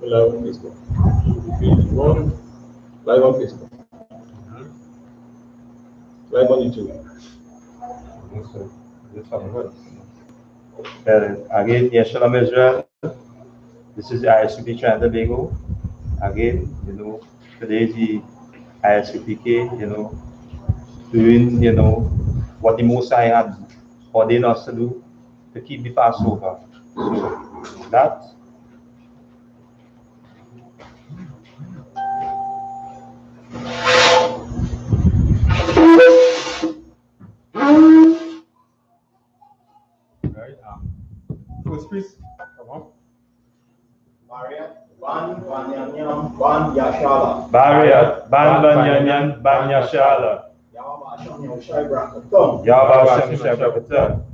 Live on Facebook. Live on Facebook. Live on YouTube. Again, yes, Shalom Israel. This is the I.S.U.P.K Trinidad and Tobago. Again, today the I.S.U.P.K, doing, what the Most High had ordained us to do, to keep the Passover. So, that. Right, first priest, come on. Ban Banyanyan Ban Yashala. Barrier, Ban Banyanyan, Ban Yashala. Yahweh Hashem Yahushai Brakaton. Yahweh Hashem Yahushai.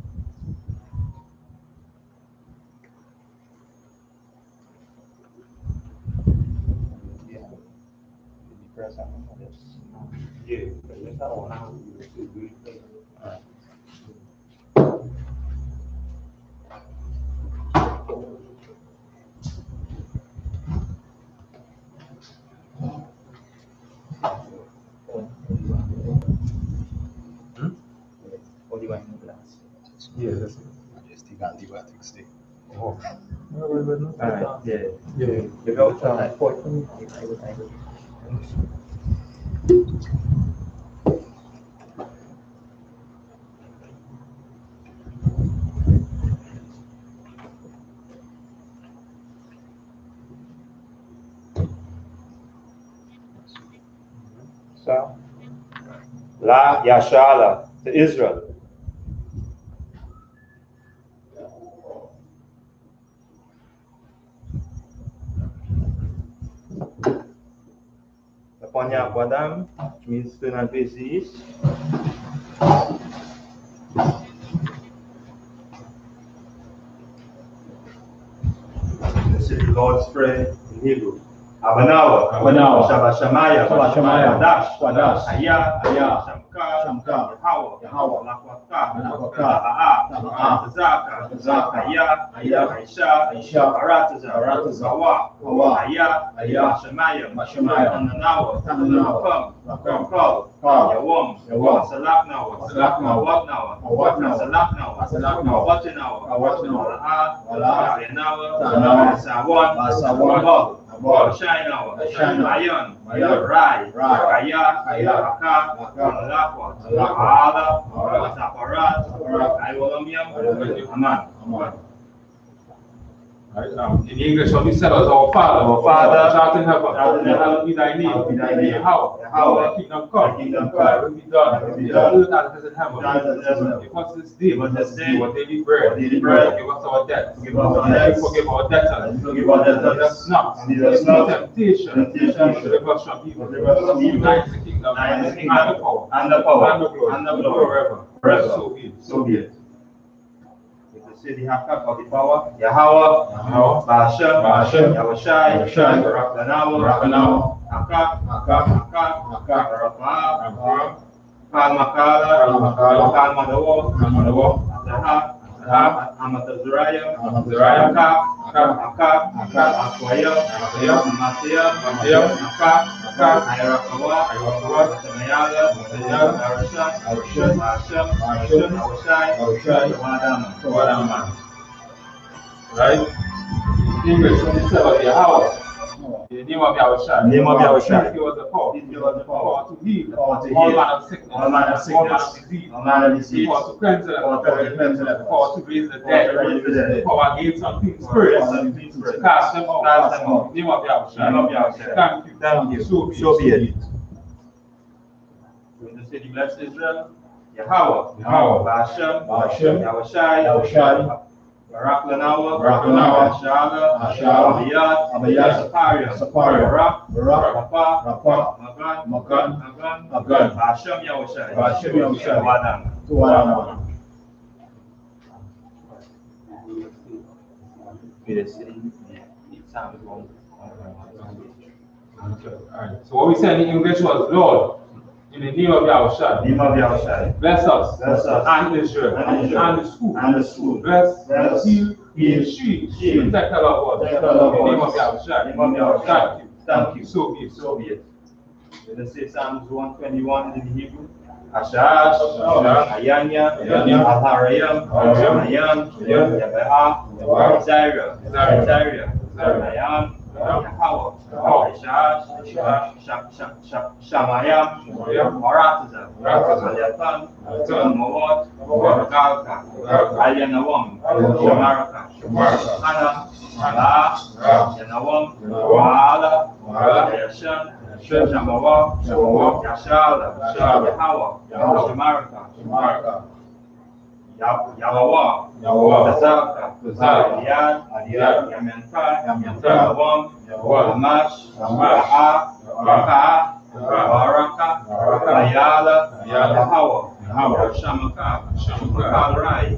What do you want in the glass? Yeah, that's it. Just take antibiotics stick. Oh. Alright, yeah. Yeah. You go to that point. I would. So, La Yashala to Israel. Ponya Kwadam, which means turn and face the east. This is the Lord's Prayer in Hebrew. Abanawa, Shabashamaya, Wadash, Aya, Shamka, Yahweh, Lakwaka, Zaka, Aya, Aisha, Arataza, Hawa, Aya, Shamaya, Tananawa, Yawam, Salaknawa, Sawan, Shine Mayon, Rai, Kaya, Lakwa, Ala, Saparat, Iwolamium, Aman. Right, in English, what we said was our Father, shout in heaven, hallowed be thy name, how, kingdom come, will be done, earth as it is in heaven. Give us this day, our daily bread, give us our debts, forgive our debtors, lead us not into temptation, deliver us from evil, thine is the kingdom, and the power, and the glory, forever, so be it. Say the Hakak of the power, Yahweh, Bashem, Yahushai, Rakanawa, Hakak, Rafa, Kalmakala, Kalmadawo, Amatazuraya, Hakak, Akwaya, Mateo, Hakak, Ayarakawa, Mayala, Arushan, Awashai, Wadama. Right? English, when you say about Yahweh, the name of Yahushai. He was the power to heal, all manner of sickness, all manner of disease, power to cleanse the power to raise the dead, power against unclean spirits, to cast them out. Name of Yahushai. Thank you. So be it. When the city bless Israel, Yahweh, Bashem, Yahushai, Baraklanawa, Ashala, Abayat, Saparia, Rapa, Magan, Bashem Yahushai, Wadam. So what we said in English was, Lord, in the name of Yahushai, bless us, and Israel, and the school, bless, heal, She, protect her Lord. In the name of Yahushua. Thank you. So be it. Let us say Psalms 121 in the Hebrew. Ashash, Ayanya, Al-Harayam, Ayan, Yabeha, Zaira, Ayam, Yahweh, Ashash, Shamayam, Marataza, Alyatan, Mawat, Galka, Alyanawam, Shamaraka, Hana, Yanawam, Wa'ala, Yashan, Shamawa, Yashala, Yahweh, Shamaraka, Yahweh, Tazaka, Yad, Yamanka, Yawam, Amash, Raka, Baraka, Ayala, Yahweh, Shamaka, Rai,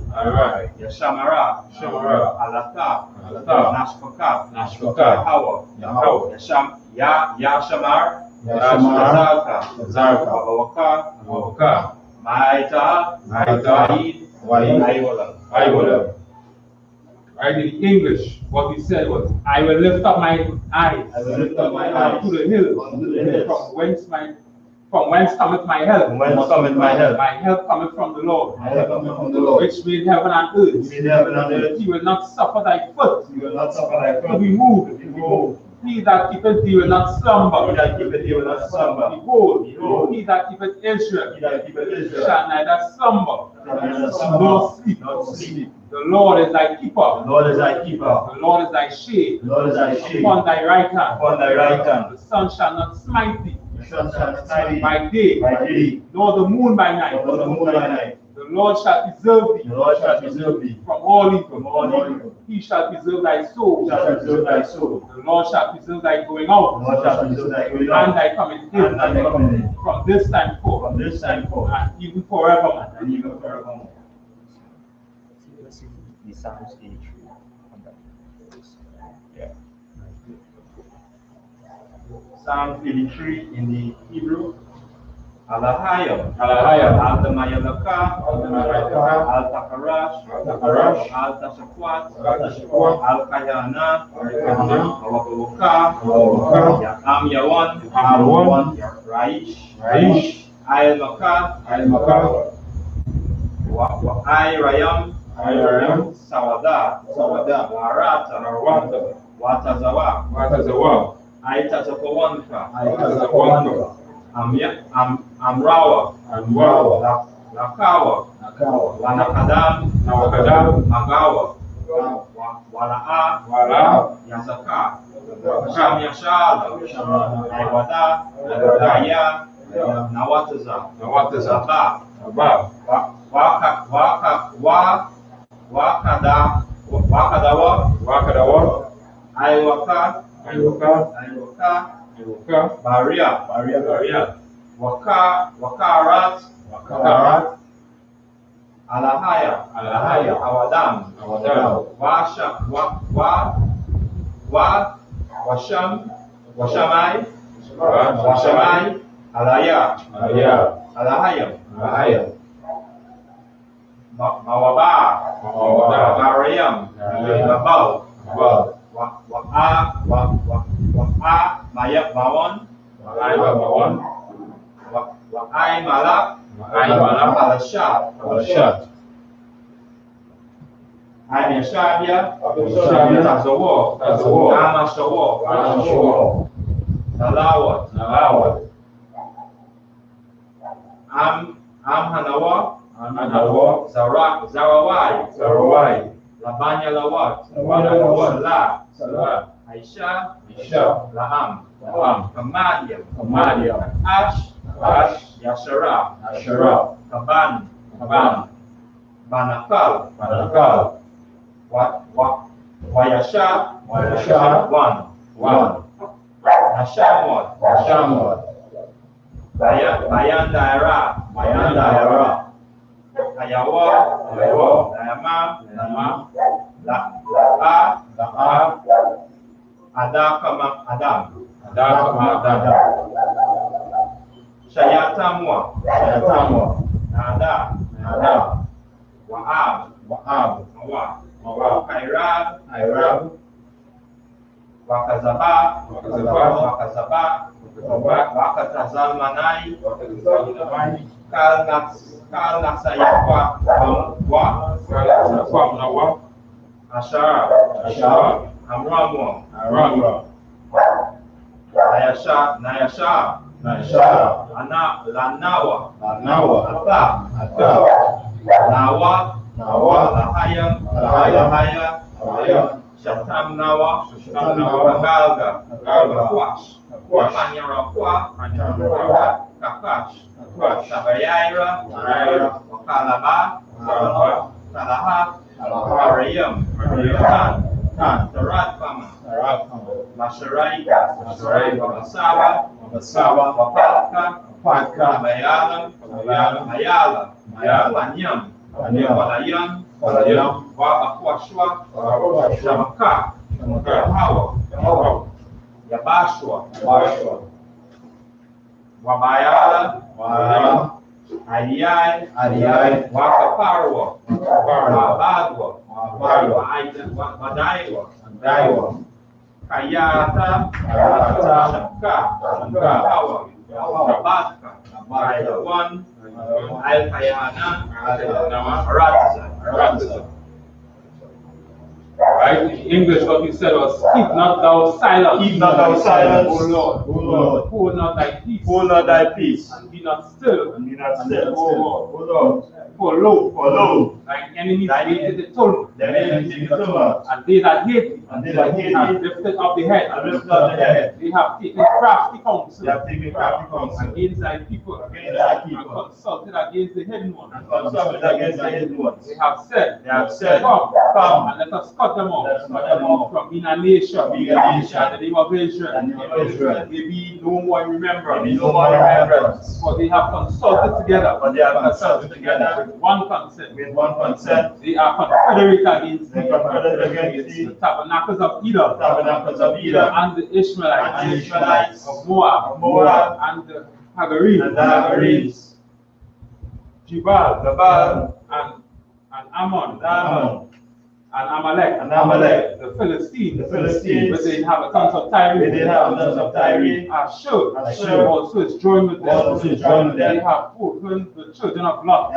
Yashamara, Alata, Nashpaka, Yahweh, Yashamar, Zarka, Awaka, Maita, Aiwala. Right, in English, what we said was, I will lift up my eyes to the hills, from whence cometh my help. My help cometh from the Lord, which made heaven and earth. He will not suffer thy foot to be moved. He that keepeth thee will not slumber. Behold, he that keepeth Israel shall neither slumber nor sleep. The Lord is thy keeper. The Lord is thy shade upon thy right hand. The sun shall not smite thee by day, nor the moon by night. The Lord shall preserve thee from all evil. He shall preserve thy soul. The Lord shall preserve thy going out and thy coming in from this time forth and even forevermore. The Psalms 83. Yeah. Psalm 83 in the Hebrew. Alahayam, Al-Damayalaka, Al-Takarash, Al-Tashakwat, Al-Kayana, Awaka, Am Yawan, Raish, I.L.Maka, I.Rayam, Sawada, Warata, Watazawa, Aitatapawanka, Amrawa, Lakawa, Wanakadam, Magawa, Wala'a, Yazaka, Shamyashala, Aiwada, Daya, Nawataza, Wakadawa, Aiwaka, Baria, Wakarat, Alahaya, Awadam, Washamai, Alahayam, Mawaba, Mariam, Babal, Mawon, Malak, Alashad, Yashabia, Tazawo, Amashawo, Nalawat, Hanawa, Zarawai, Labanya Lawat, Aisha, Laham, Kamadiam, Ash, Yashara, Kaban, Banakal, Wayasha, one, Nashamot, Bayan Daira, Ayawa, Dayama, Adam, Shayatamwa, Nada, Wa'ab, Irab, Wakazaba, Wakatazalmanai, Kalnasayakwa, Ashara, Amramwa, Nayasha, Lanawa, Atap, Nawa, Lahaya, Shatam Nawa, Galga, Kwash, Panyarakwa, Kakash, Sabayaira, Kalaba, Kalaha, Arayam, Tan, Tarat Fama, Masharaika, Masaba, Wapalka, Mayala, Panyam, Walayan, Wakakwashwa, Shamaka, Hawa, Yabashwa, Wabayala, Adiyai, Wakaparwa, Wabadwa, Wadaiwa, Kayata, Shamka, Hawa, Rabatka, One, Al-Kayana, Ratza. Right? In English, what you said was, keep not thou silence. Keep not thou silence, O Lord. Hold not thy peace. And be not still. O Lord. For lo, thine enemies waited the tumult. And they that hate thee have lifted up the head. They have taken crafty counsel against thy people. And consulted against the hidden ones. They have said, come and let us cut them off from being a nation. And the name of Israel. There be no more remembrance. For they have consulted together. With one consent. They are confederate against the tabernacles of Edom. And the Ishmaelites of Moab. And the Hagarenes. Jebal and Ammon. And Amalek, the Philistines, with the inhabitants of Tyre. Ashur also is joined with them. They have opened the children of Lot.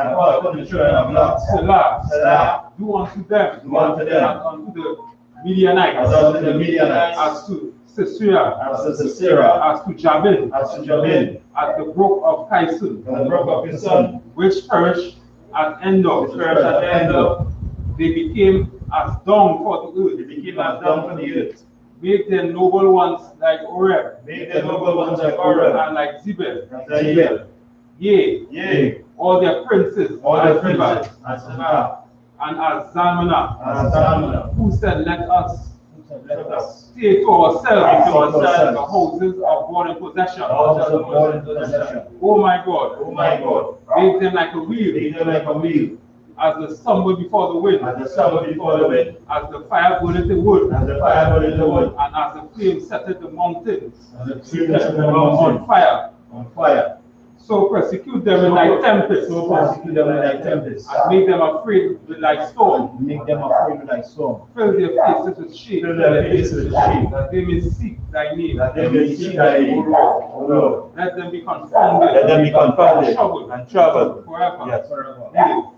Selah, do unto them, as unto the Midianites, as to Sisera, as to Jabin, at the brook of Kaisun, which perished at Endor. They became as dung for the earth. Make them noble ones like Oreb, and like Zebel. Yea, all their princes, as Ziba, and as Zalmunna, who said, let us stay to ourselves the houses of boarding possession. Oh my God, make them like a wheel. As the sun before the wind, as the fire burneth the wood, and as the flame setteth the mountains on fire. So persecute them in thy tempest, and make them afraid with thy storm. Fill their faces with shame, that they may seek thy name. O Lord. Let them be confounded, and troubled forever. Yes.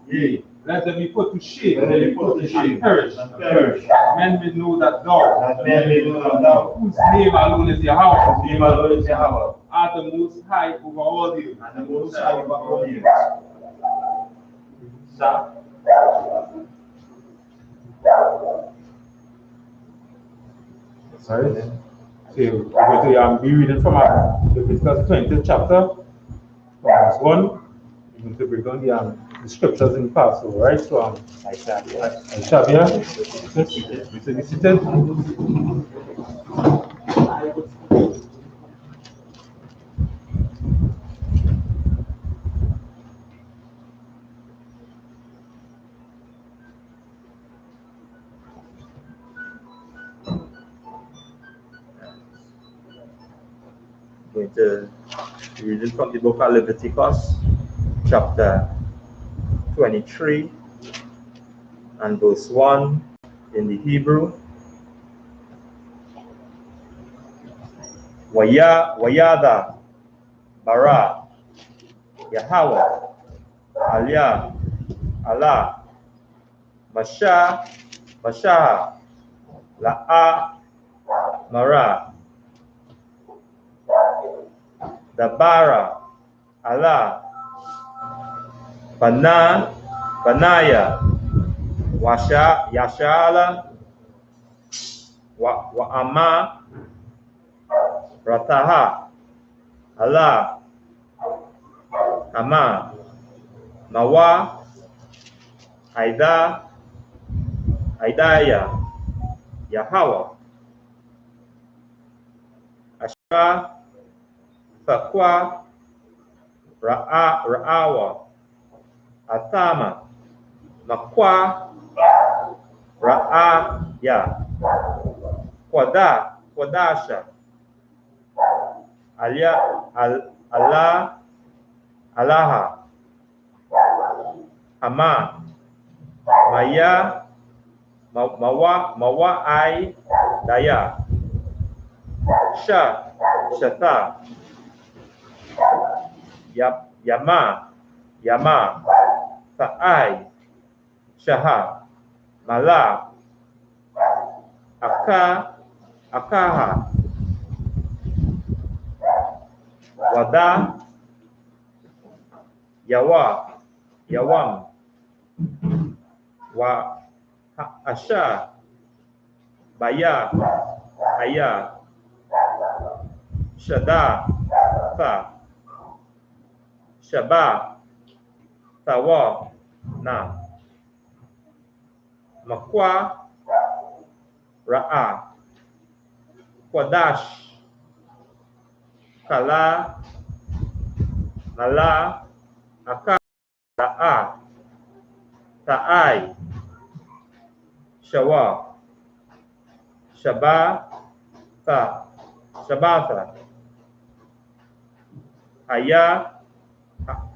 Yea. Let them be put to shame, and perish. Men may know that thou, whose name alone is Yahweh, art the most high over all the earth. Sorry? So we're going to be reading from Leviticus 20th chapter, from verse 1. We're going to break down the scriptures in Passover, right? So I-S-U-P-K, be seated. Going to read it from the book of Leviticus, chapter 23, and verse 1 in the Hebrew. Wayada, Bara, Yahweh, Aliyah, Allah, Masha, La'a, Mara, Dabara, Allah, Banaya, Yashala, Wa'ama, Rataha, Allah, Hama, Mawa, Aidaya, Yahweh, Ashra, Fakwa, Ra'awa, Atama, Makwa, Ra'aya, Kwadasha, Allah, Alaha, Hama, Maya, Mawa'ai, Daya, Shata, Yama, Ta'ai, Shaha, Mala, Akaha, Wada, Yawam, Wa Asha, Baya, Aya, Shada, Shaba, Tawa, Na, Makwa, Ra'a, Kwadash, Kala, Mala, Aka, Ra'a, Ta'ai, Shawa, Shabata,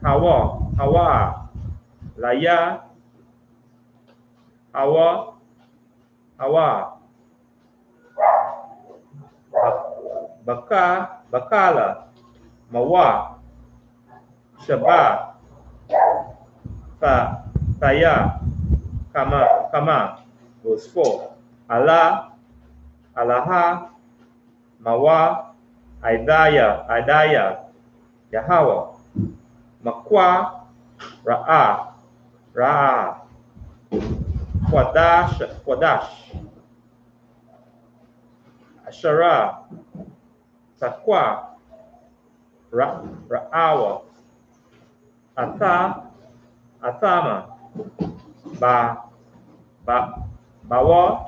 Hawa, Laya, Hawa, Bakala, Mawa, Shaba, Taya, Kama, verse 4. Allah, Alaha, Mawa, Aidaya, Yahweh, Makwa, Ra'a, Kwadash, Ashara, Takwa, Ra'awa, Atama, Bawa,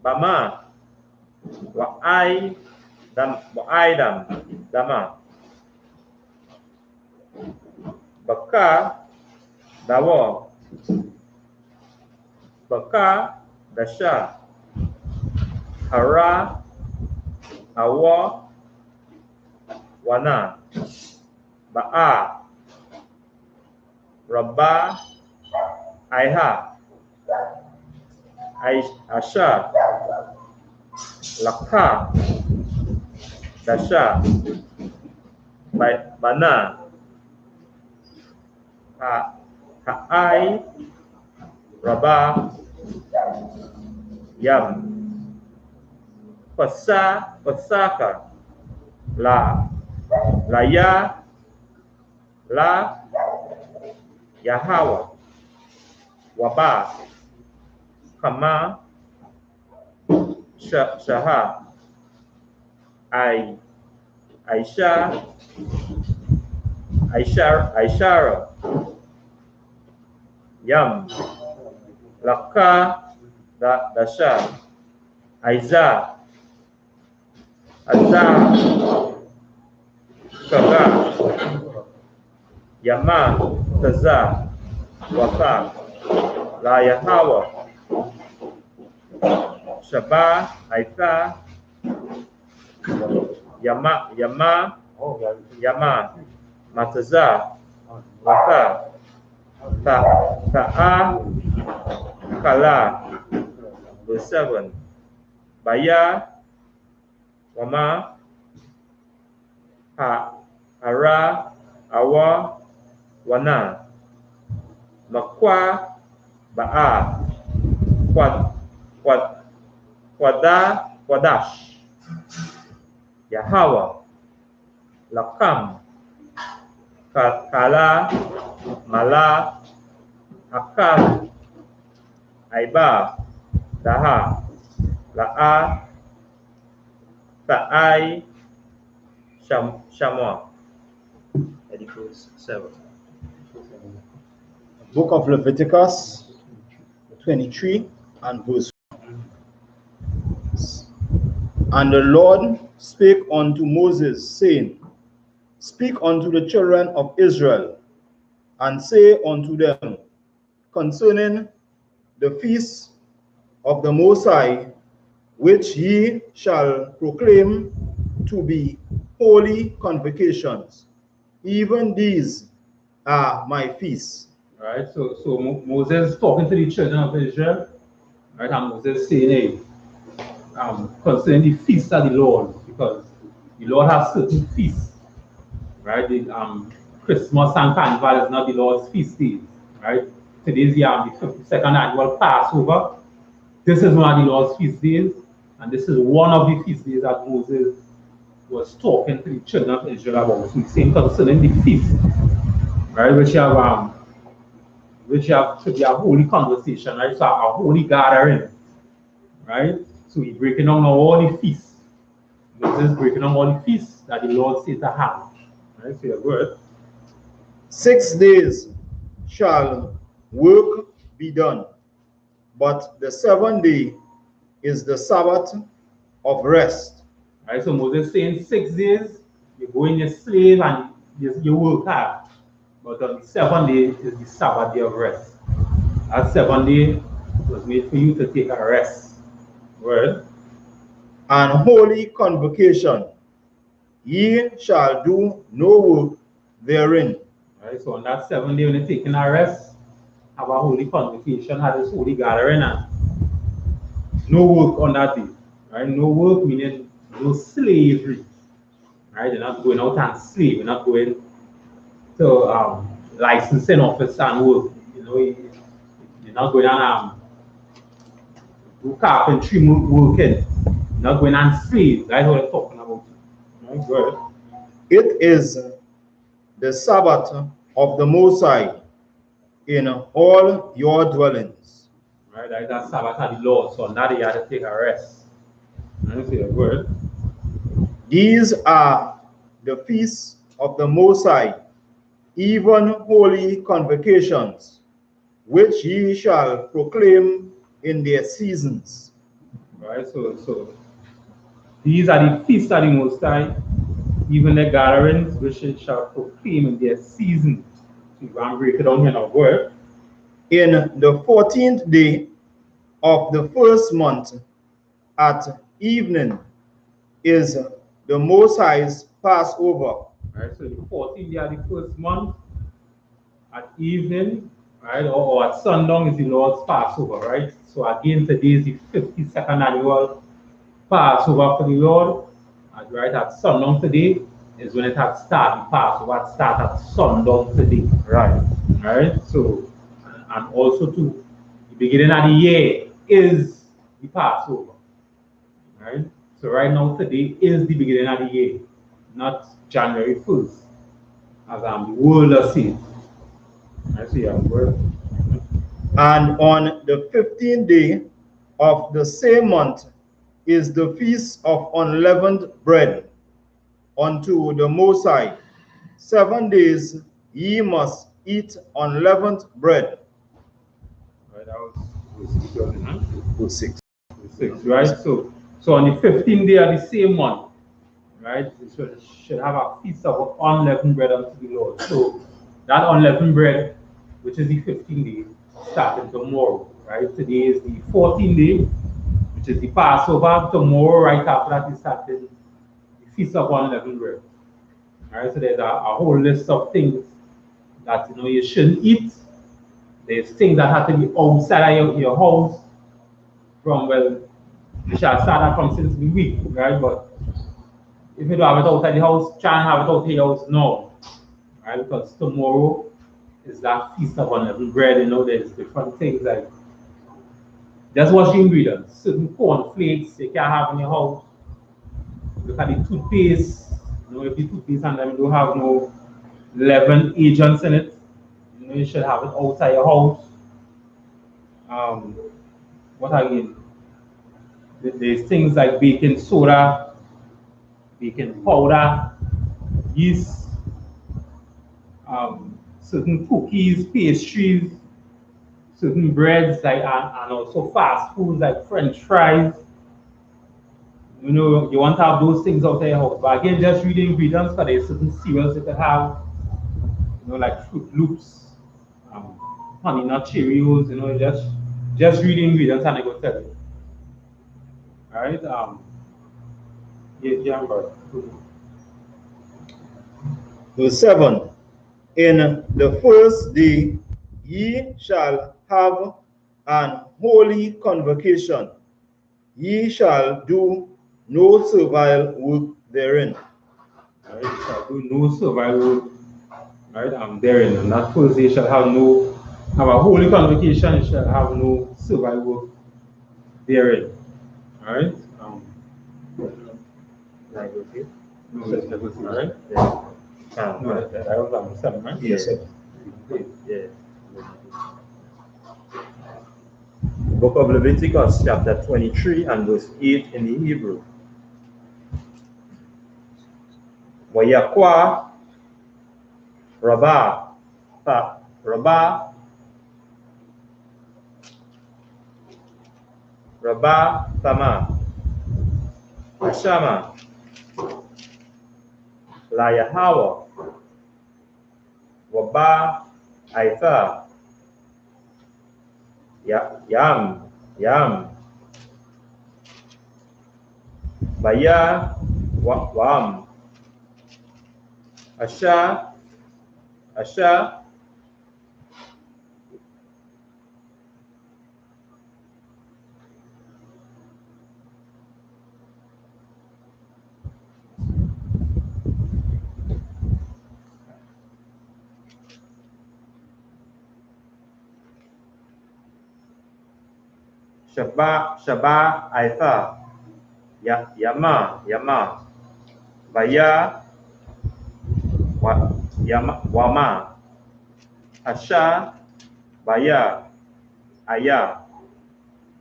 Bama, Wa'aidam, Dama, Baka, Dawa, Baka, Dasha, Hara, Awa, Wana, Ba'a, Rabba, Aiha, Asha, Lakha, Dasha, Bana, Ha'ai, Rabba, Yam, Pasaka, Laya, Yahweh, Waba, Kama, Shaha, Aishara, Yam, Laka, Dasha, Aiza, Azza, Kaga, Yama, Taza, Waka, La Yahweh, Shaba, Aita, Yama, Mataza, Waka, Ta'a, Kala, verse 7. Baya, Wama, Hara, Awa, Wana, Makwa, Ba'a, Kwadash, Yahweh, Lakam, Kala, Mala, Akam, Aiba, Daha, La'a, Ta'ai, Shamwa. Verse 7. Book of Leviticus 23 and verse 1. And the Lord spake unto Moses, saying, Speak unto the children of Israel, and say unto them concerning the feast of the Most High, which ye shall proclaim to be holy convocations. Even these are my feasts. Right, so Moses is talking to the children of Israel, right, and Moses saying, hey, concerning the feasts of the Lord, because the Lord has certain feasts, right? The, Christmas and Carnival is not the Lord's feast days, right? Today is the 52nd annual Passover. This is one of the Lord's feast days, and this is one of the feast days that Moses was talking to the children of Israel about. So he's saying concerning the feast, right, which should be a holy conversation, right? So a holy gathering, right? So he's breaking down all the feasts. Moses is breaking down all the feasts that the Lord said to have. Right? So you're good. 6 days shall work be done, but the 7th day is the Sabbath of rest. Right? So Moses is saying 6 days, you go in your slave and you work hard. But on the 7th day is the Sabbath day of rest. That 7th day was made for you to take a rest. Word. And holy convocation, ye shall do no work therein. Right? So on that 7th day when you're taking a rest, have a holy convocation, have this holy gathering, and no work on that day. Right? No work meaning no slavery. Right? You're not going out and slave, you're not going to licensing office and work. You know, you're not going on do carpentry working. You're not going on slave. That's what I'm talking about. Right? Good. It is the Sabbath of the Most High in all your dwellings. Right? That's Sabbath of the Lord. So now you have to take a rest. Right? So you're good. These are the feasts of the Most High, even holy convocations, which ye shall proclaim in their seasons. Right? So these are the feasts of the Most High, even the gatherings which it shall proclaim in their season. So you can break it down here now. Word. In the 14th day of the first month at evening is the Most High's Passover. Right? So the 14th day of the first month at evening, right, or at sundown is the Lord's Passover, right? So again, today is the 52nd annual Passover for the Lord. And right at sundown today is when it had started. The Passover had started at sundown today. Right. Right? So, and also too, the beginning of the year is the Passover. Right? So right now today is the beginning of the year, not January 1st, as the world has seen. I see a word. And on the 15th day of the same month is the feast of unleavened bread unto the Most High. 7 days ye must eat unleavened bread. Right, that was Verse 6. 6, right? So on the 15th day of the same month, right, you should have a feast of unleavened bread unto the Lord. So that unleavened bread, which is the 15th day, starting tomorrow, right? Today is the 14th day, which is the Passover. Tomorrow, right after that, is starting the feast of unleavened bread. All right, so there's a whole list of things that you shouldn't eat. There's things that have to be outside of your house. from, well, you shall start that from since the week, right? But if you don't have it outside the house, try and have it out the house now, right? Because tomorrow is that feast of unleavened bread, you know, there's different things like, just watch the ingredients. Certain corn flakes you can't have in your house. Look at the toothpaste, you know, if the toothpaste and them don't have no leaven agents in it, you know, you should have it outside your house. What again? There's things like baking soda, baking powder, yeast, certain cookies, pastries, certain breads, like and also fast foods like French fries. You know, you want to have those things out there. But again, just read the ingredients, because there's certain cereals you can have, you know, like Fruit Loops, honey nut Cheerios, you know, just read the ingredients and I go tell you. Alright, yeah, but Verse 7. In the first day ye shall have an holy convocation. Ye shall do no servile work therein. Right, you shall do no servile work, right, therein. And that first day shall have a holy convocation, you shall have no servile work therein. Alright? Right, okay. No, let's see, right? Yeah. No, that was on 7, right? Yes, sir. Yeah. Book of Leviticus, chapter 23 and verse 8 in the Hebrew. Wayakwa Rabah Tama Ashama La Yahweh Waba Aitha Yam Baya Wam Asha Shaba Aitha Yama Baya Wama Asha Baya Aya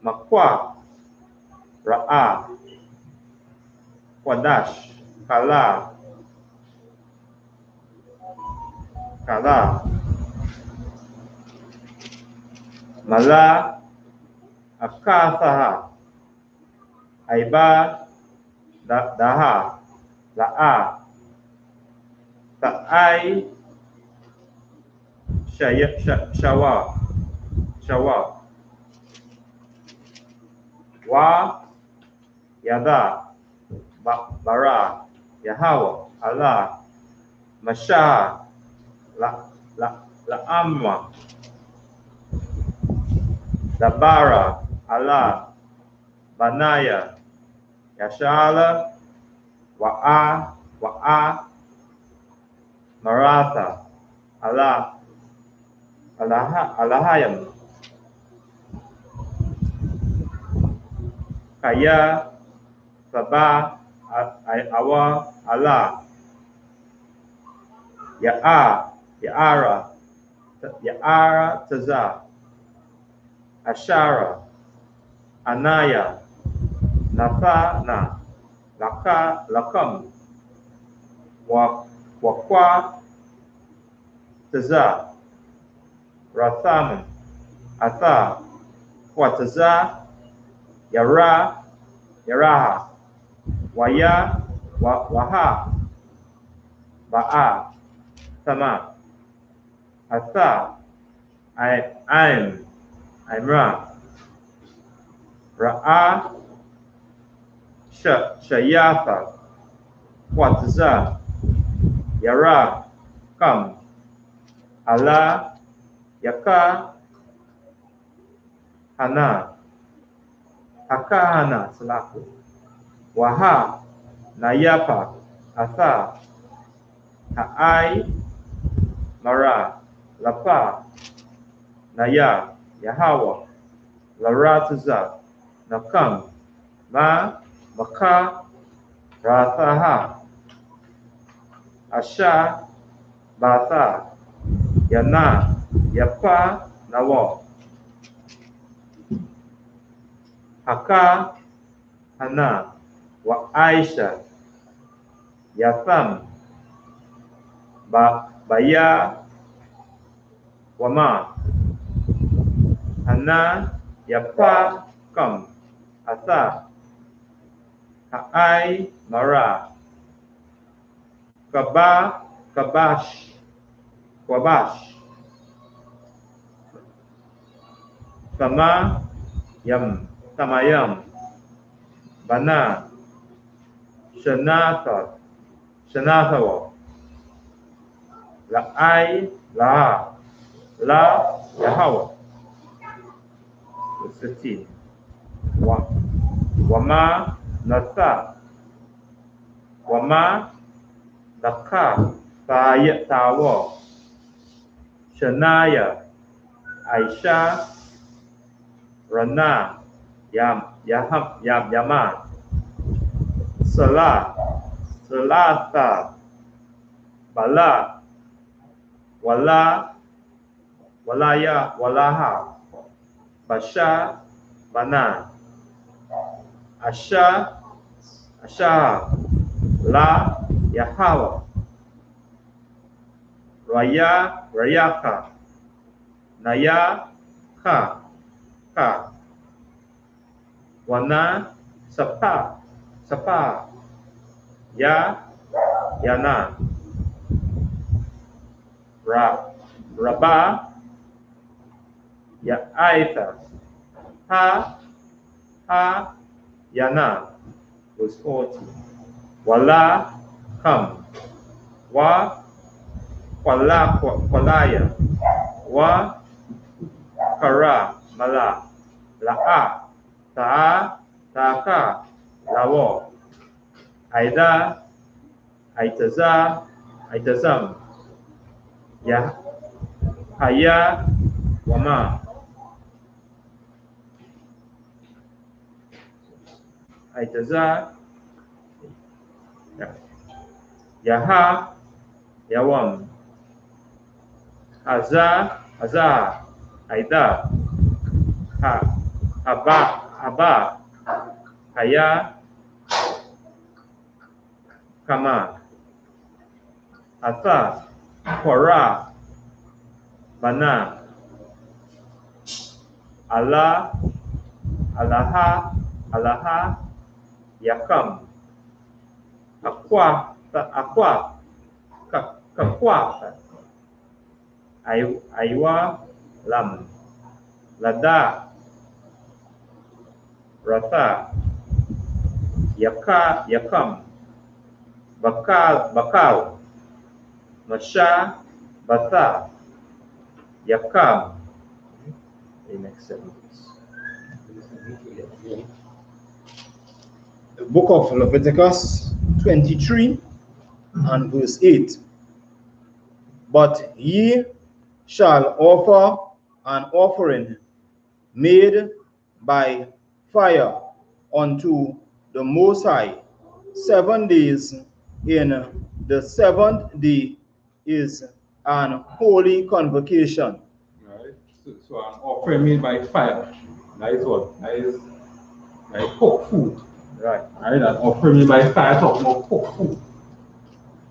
Makwa Ra'a Kwadash Kala Mala Akathaha Aiba Daha La'a Ta'ai Shawa Wa Yada Bara Yahweh Allah Masha Amma Dabara Allah Banaya Yashala Wa'a Maratha Allah Allahayam Kaya Sabah Awa Allah Ya'ara Taza Ashara Anaya Nathana Lakam Wakwa Taza Ratham Atha Kwataza Yaraha Waya Waha Ba'a Sama Atha Imra Ra'a Shayafa Kwataza Yara Kam Allah Yaka Hana Hakahana Salaku, Waha, Nayapa, Atha, Ha'ai, Mara, Lapa, Naya, Yahawa, Laratuza, Nakam, Ma, Maka, Rathaha, Asha, Batha, Yana, Yapa, Nawa, Haka, Hana, Wa Aisha, Yatham, Baya, Wama, Hana, Yapa, Kam, Asa, Ha'ai, Mara, Kabash, Tamayam, Bana, Shanathawa, La'ai, La, Yahawa. Verse 15. Wama, Nasa, Wama, Laka, Tawa, Shanaya, Aisha, Rana, Yama, Salata, Bala, Walaha, Basha, Bana, Asha, La, Yahawa, Rayaka, Naya, Ka, Wana, Sapa, Yana, Rabba, Ya'aitha, Ha, Yana, verse 40. Wala, Kam, Wa, Kwalaya, Wa, Kara, Mala, La'a, Ta'aka, Lawo, Aida, Aitazam, Haya, Wama, Aitaza, Yaha, Yawam, Aza, Aida, Haba, Haya, Kama, Atha, Kwara, Bana, Alaha, Yakam, Kakwa, Aiwa, Lam, Lada, Ratha, Yakam, Bakal, Masha, Batha, Yakam. The next sentence. The book of Leviticus 23 and verse 8. But ye shall offer an offering made by fire unto the Most High 7 days. In the 7th day is an holy convocation. Right. So an offering made by fire. That is what? That is like cooked food. Right. Right. An offering made by fire, talking about cooked food.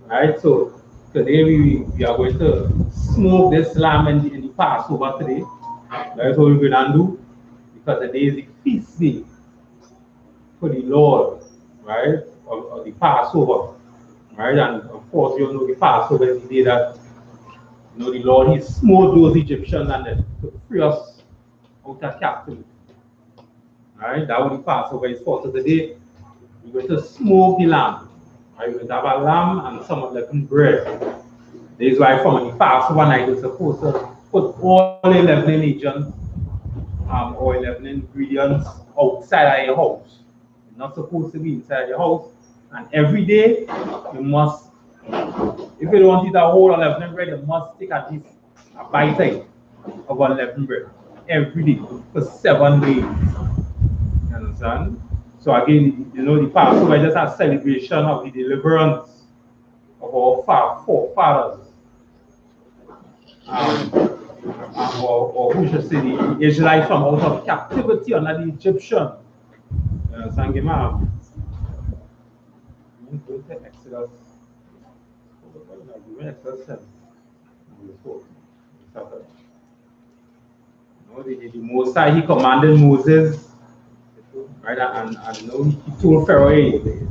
Right. So today we are going to smoke this lamb in the Passover today. That is what we're going to do, because today is the feast day for the Lord, right? Of the Passover. Right. And of course you know the Passover is the day that the Lord, He smote those Egyptians and to free us out of captivity. Alright, that will be Passover is for. So today, we're going to smoke the lamb. Right, we're going to have a lamb and some unleavened bread. This is why from the Passover night, we're supposed to put all the leavening agents or 11 ingredients outside of your house. You're not supposed to be inside your house. And every day, you must, if you don't want to eat a whole unleavened bread, you must take at least a bite of unleavened bread every day for 7 days. You understand? So again, you know, the Passover is just a celebration of the deliverance of our forefathers. Or who should say the Israelite from out of captivity under the Egyptian. You understand? Give me Exodus. Exodus 7. The Most High, he commanded Moses, right? And you know, he told Pharaoh to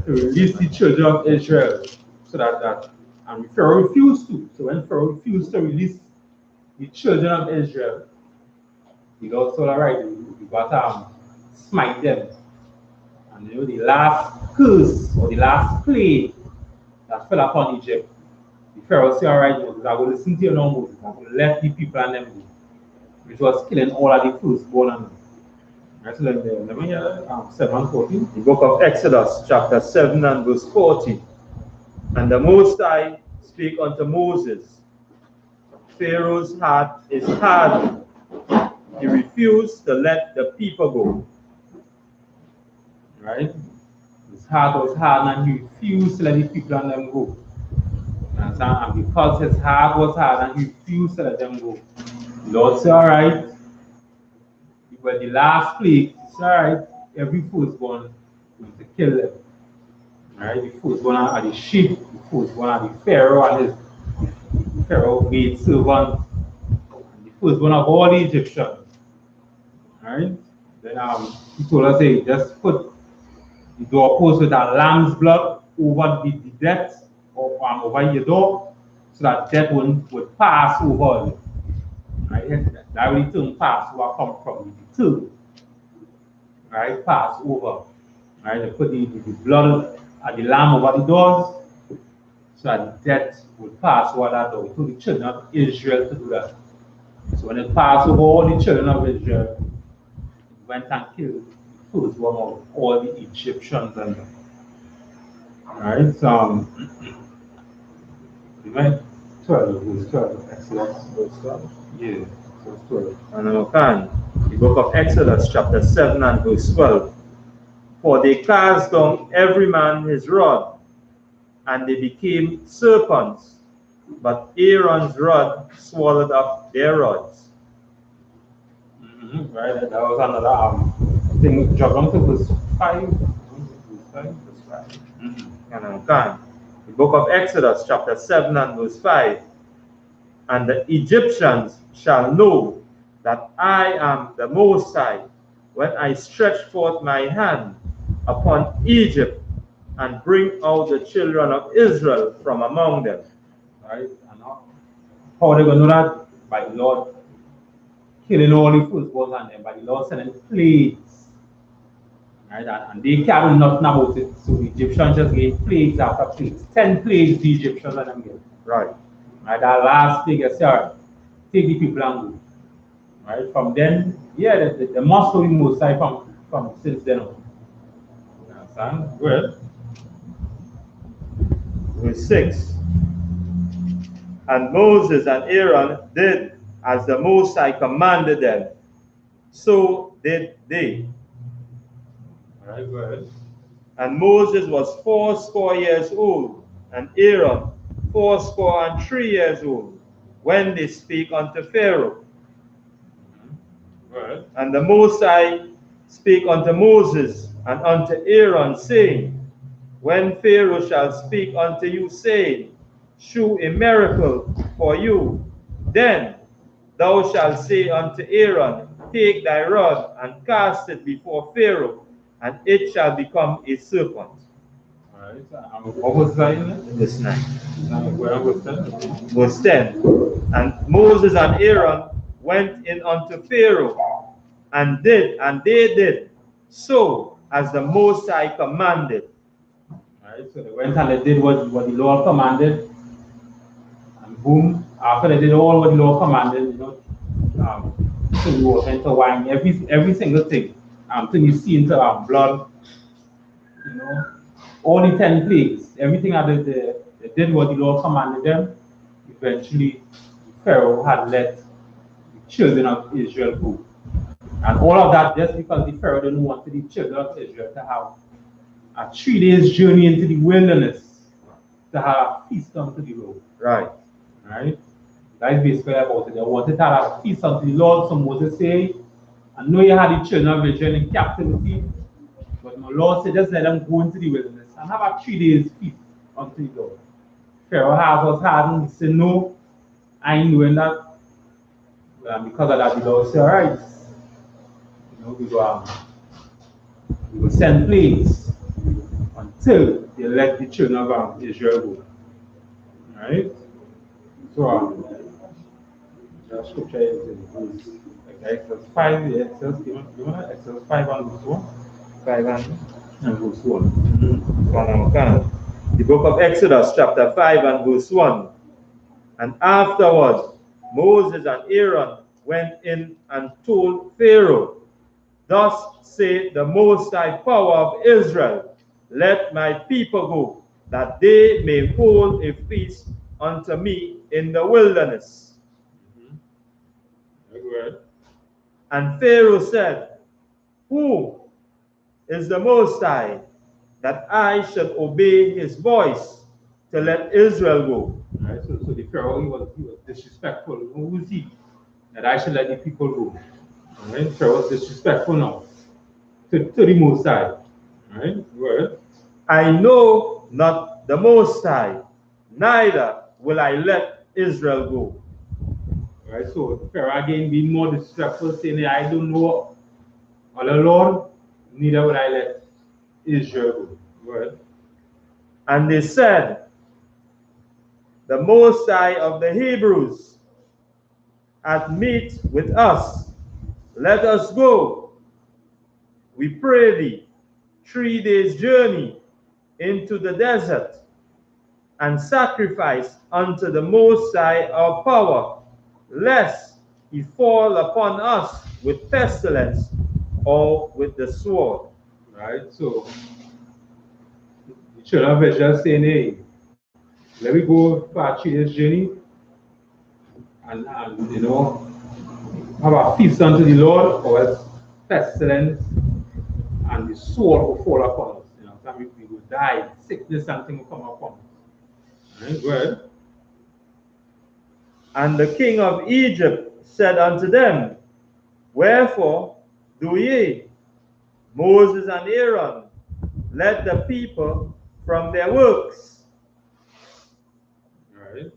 release the children of Israel, so that and Pharaoh refused to. So when Pharaoh refused to release the children of Israel, he also told, all right, we got to smite them. And you know, the last curse or the last plague that fell upon Egypt, the Pharaoh said, all right, Moses, I will listen to you now, Moses. I will let the people and them go. Which was killing all of the firstborn and them. Right, so let me hear 7 and 14. The book of Exodus, chapter 7 and verse 14. And the Most High spake unto Moses, Pharaoh's heart is hardened. He refused to let the people go. Right? His heart was hard and he refused to let the people and them go. And because his heart was hard and he refused to let them go, the Lord said, all right, but the last plague, it's all right, every firstborn going to kill them. Right? The firstborn are the sheep, the firstborn are the Pharaoh and his Pharaoh maid servant, and the firstborn of all the Egyptians. Right? Then he told us, hey, just put the doorpost with a lamb's blood over the death over your door, so that death would pass over. Right? That really term Passover come from the term. Right? Passover. Right? They put the blood and the lamb over the doors, so that death would pass over that door. To the children of Israel to do that. So when it passed over all the children of Israel, it went and killed the firstborn of all the Egyptians and them. Right? So we went 12, verse 12, Exodus, verse 12. Yeah, verse 12. And the book of Exodus, chapter 7 and verse 12. For they cast down every man his rod, and they became serpents, but Aaron's rod swallowed up their rods. Right, that was another thing. Jump on to verse 5. Verse 5. And the book of Exodus, chapter 7 and verse 5. And the Egyptians shall know that I am the Most High, when I stretch forth my hand upon Egypt and bring out the children of Israel from among them. Right? And how are they going to know that? By the Lord killing all the firstborn and them, by the Lord sending plagues. Right? And they can't do nothing about it. So the Egyptians just gave plagues after plagues. 10 plagues the Egyptians and them gave. Right. Right? That last plague, yes, sir. Take the people and go. Right? From then, yeah, they must know the Most High from since then on. You understand? Good. Verse 6. And Moses and Aaron did as the Most High commanded them. So did they. All right, good. And Moses was 80 years old, and Aaron 83 years old, when they speak unto Pharaoh. Good. And the Most High spake unto Moses and unto Aaron, saying, when Pharaoh shall speak unto you, saying, shew a miracle for you, then thou shalt say unto Aaron, take thy rod and cast it before Pharaoh, and it shall become a serpent. Alright, what was that in it? Verse 9. Where was that? Verse 10. And Moses and Aaron went in unto Pharaoh, and they did so as the Most High commanded. Alright, so they went and they did what the Lord commanded, and boom, after they did all what the Lord commanded, you know, turn the water into wine, every single thing. Turn the sea into blood. You know, all the 10 plagues, everything that they did what the Lord commanded them. Eventually, Pharaoh had let the children of Israel go. And all of that just because the Pharaoh didn't want the children of Israel to have a 3 days journey into the wilderness to have a feast unto the Lord. Right. Right? That's basically about it. They wanted to have a feast unto the Lord. So Moses said, I know you had the children of Israel in captivity, but my Lord said, just let them go into the wilderness and have a 3 days feast unto the Lord. Pharaoh was hard and he said, no, I ain't doing that. Because of that, the Lord said, all right, you know, we will send plagues until they let the children of Israel go. Right? So, the scripture is Exodus 5, Exodus 5 and verse 1. 5 and verse 1. The book of Exodus, chapter 5 and verse 1. And afterwards, Moses and Aaron went in and told Pharaoh, thus saith the Most High Power of Israel, let my people go, that they may hold a feast unto me in the wilderness. And Pharaoh said, who is the Most High, that I should obey his voice to let Israel go? Right, so the Pharaoh, he was disrespectful. Who is he that I should let the people go? Right? Pharaoh was disrespectful now to the Most High. Right? Right. I know not the Most High, neither will I let Israel go. Right, so Pharaoh again being more disrespectful, saying, I don't know all the Lord, neither will I let Israel go. Right. And they said, the Most High of the Hebrews hath meet with us. Let us go, we pray thee, 3 days' journey into the desert, and sacrifice unto the Most High our power, lest he fall upon us with pestilence or with the sword. Right, so the children of Israel saying, hey, let me go for a 3 days journey and you know, have a feast unto the Lord, or else pestilence and the sword will fall upon us. You know, we will die, sickness, something will come upon us. Right, go ahead. And the king of Egypt said unto them, wherefore do ye, Moses and Aaron, let the people from their works? Right.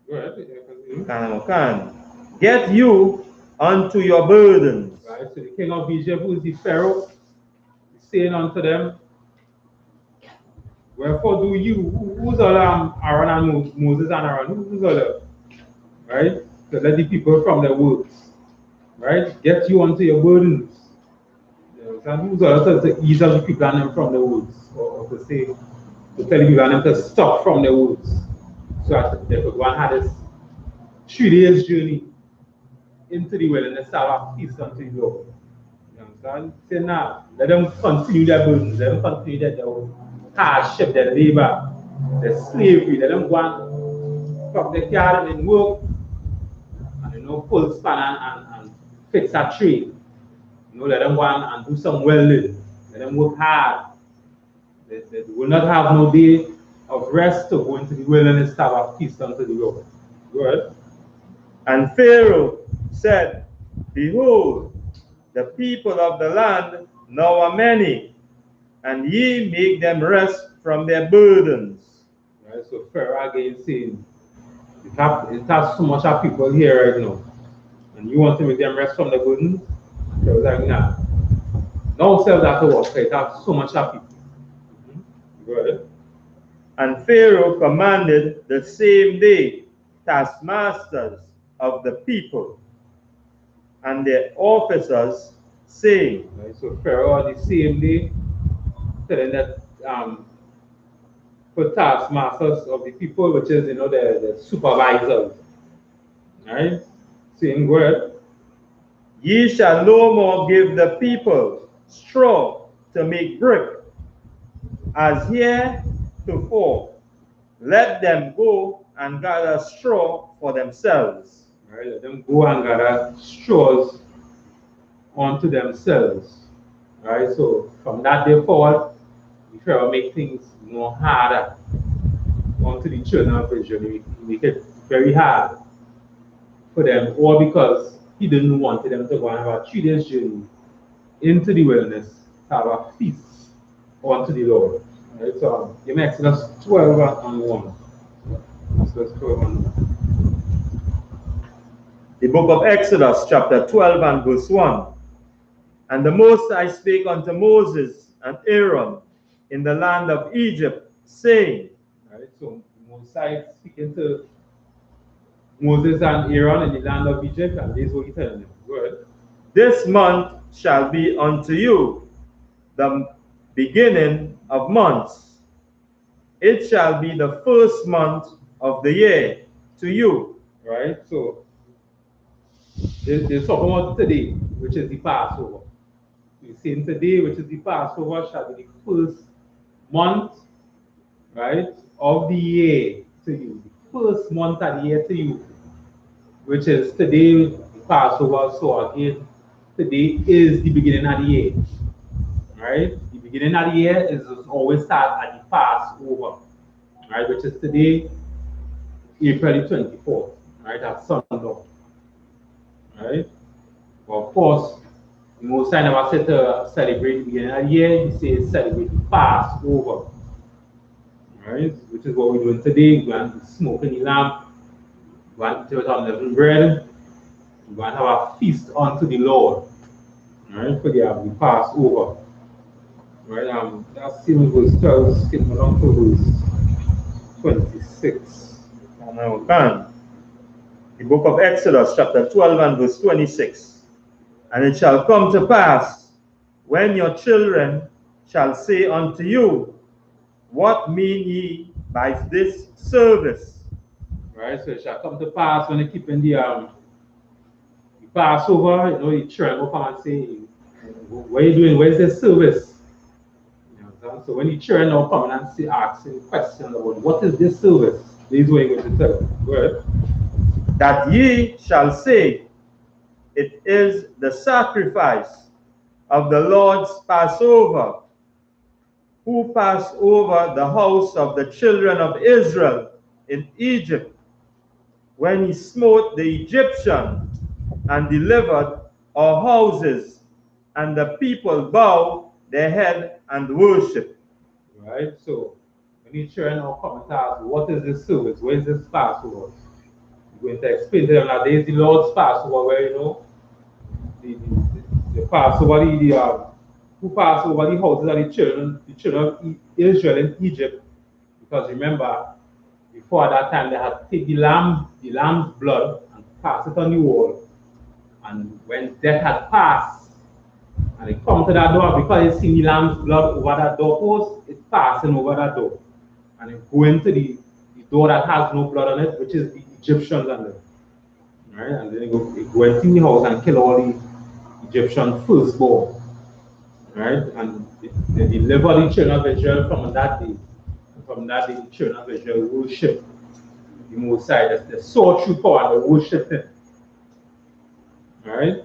Go ahead. Get you unto your burdens. Right. So the king of Egypt, who is the Pharaoh, is saying unto them, wherefore do you, who's all Aaron and Moses and Aaron, who's all them? Right? To let the people from their works, right? Get you onto your burdens. And who's all to ease up the people and them from the woods, or to say, to tell the people and them to stop from the woods. So that they could go and have this 3 days journey into the wilderness to have a feast unto the Lord. You understand? Say now, let them continue their burdens, let them continue their hardship, their labor, their slavery, let them go and from the yard and work and pull span and fix a tree. Let them go and do some welding, let them work hard. They will not have no day of rest to go into the wilderness to have a feast unto the Lord. Good. And Pharaoh said, behold, the people of the land now are many, and ye make them rest from their burdens. Right, so Pharaoh again saying, it has so much of people here right now, and you want to make them rest from the burdens? Pharaoh was like, nah. No self that to work, it has so much of people. Good. And Pharaoh commanded the same day taskmasters of the people and their officers, saying, right, so Pharaoh on the same day telling that for taskmasters of the people, which is the supervisors, right? Saying word. Ye shall no more give the people straw to make brick, as heretofore. Let them go and gather straw for themselves. Right? Let them go and gather straws unto themselves. Right? So from that day forward, we try to make things more harder onto the children of Israel. We make it very hard for them, all because he didn't want them to go and have a 3 days journey into the wilderness to have a feast unto the Lord. Right? So give me Exodus 12 and 1. Exodus 12 and 1. The book of Exodus, chapter 12 and verse 1. And the Most High spake unto Moses and Aaron in the land of Egypt, saying, Right? So Moses speaking to Moses and Aaron in the land of Egypt, and this is what he telling them. Go ahead. This month shall be unto you the beginning of months. It shall be the first month of the year to you. Right? So they're talking about today, which is the Passover. We're saying today, which is the Passover, shall be the first month, right, of the year to you. The first month of the year to you, which is today, the Passover. So again, today is the beginning of the year. Right? The beginning of the year is always start at the Passover, right, which is today, April the 24th, right, at sundown. Right? Well, of course, the Most High never said to celebrate the beginning of the year, he says celebrate the Passover. Right? Which is what we're doing today. We're going to be smoking the lamb, we're going to eat unleavened bread, we're going to have a feast unto the Lord. Right? For the Passover. Right? That's in verse 12, skipping along to verse 26. The book of Exodus, chapter 12 and verse 26. And it shall come to pass, when your children shall say unto you, what mean ye by this service? Right? So it shall come to pass when they keep in the Passover, you know, the children will come and say, what are you doing? Where's the service? You know, so when the children now come and say, asking questions about what is this service, this is what you're going to tell them. Go ahead. That ye shall say, it is the sacrifice of the Lord's Passover, who passed over the house of the children of Israel in Egypt, when he smote the Egyptian and delivered our houses, and the people bow their head and worship. Right? So when the children now come and ask, what is this service? Where is this Passover? We're going to explain to them that there is the Lord's Passover, where, you know, the Passover, who passed over the houses of the children of Israel in Egypt. Because remember, before that time, they had to take the lamb's blood and pass it on the wall. And when death had passed, and they come to that door, because they see the lamb's blood over that doorpost, it's passing over that door. And they go into the door that has no blood on it, which is the Egyptians on it. Right? And then they go into the house and kill all the Egyptian firstborn. Right? And they deliver the children of Israel from that day. And from that day, the children of Israel worship the Most High. They saw true power and they worship Him. Right?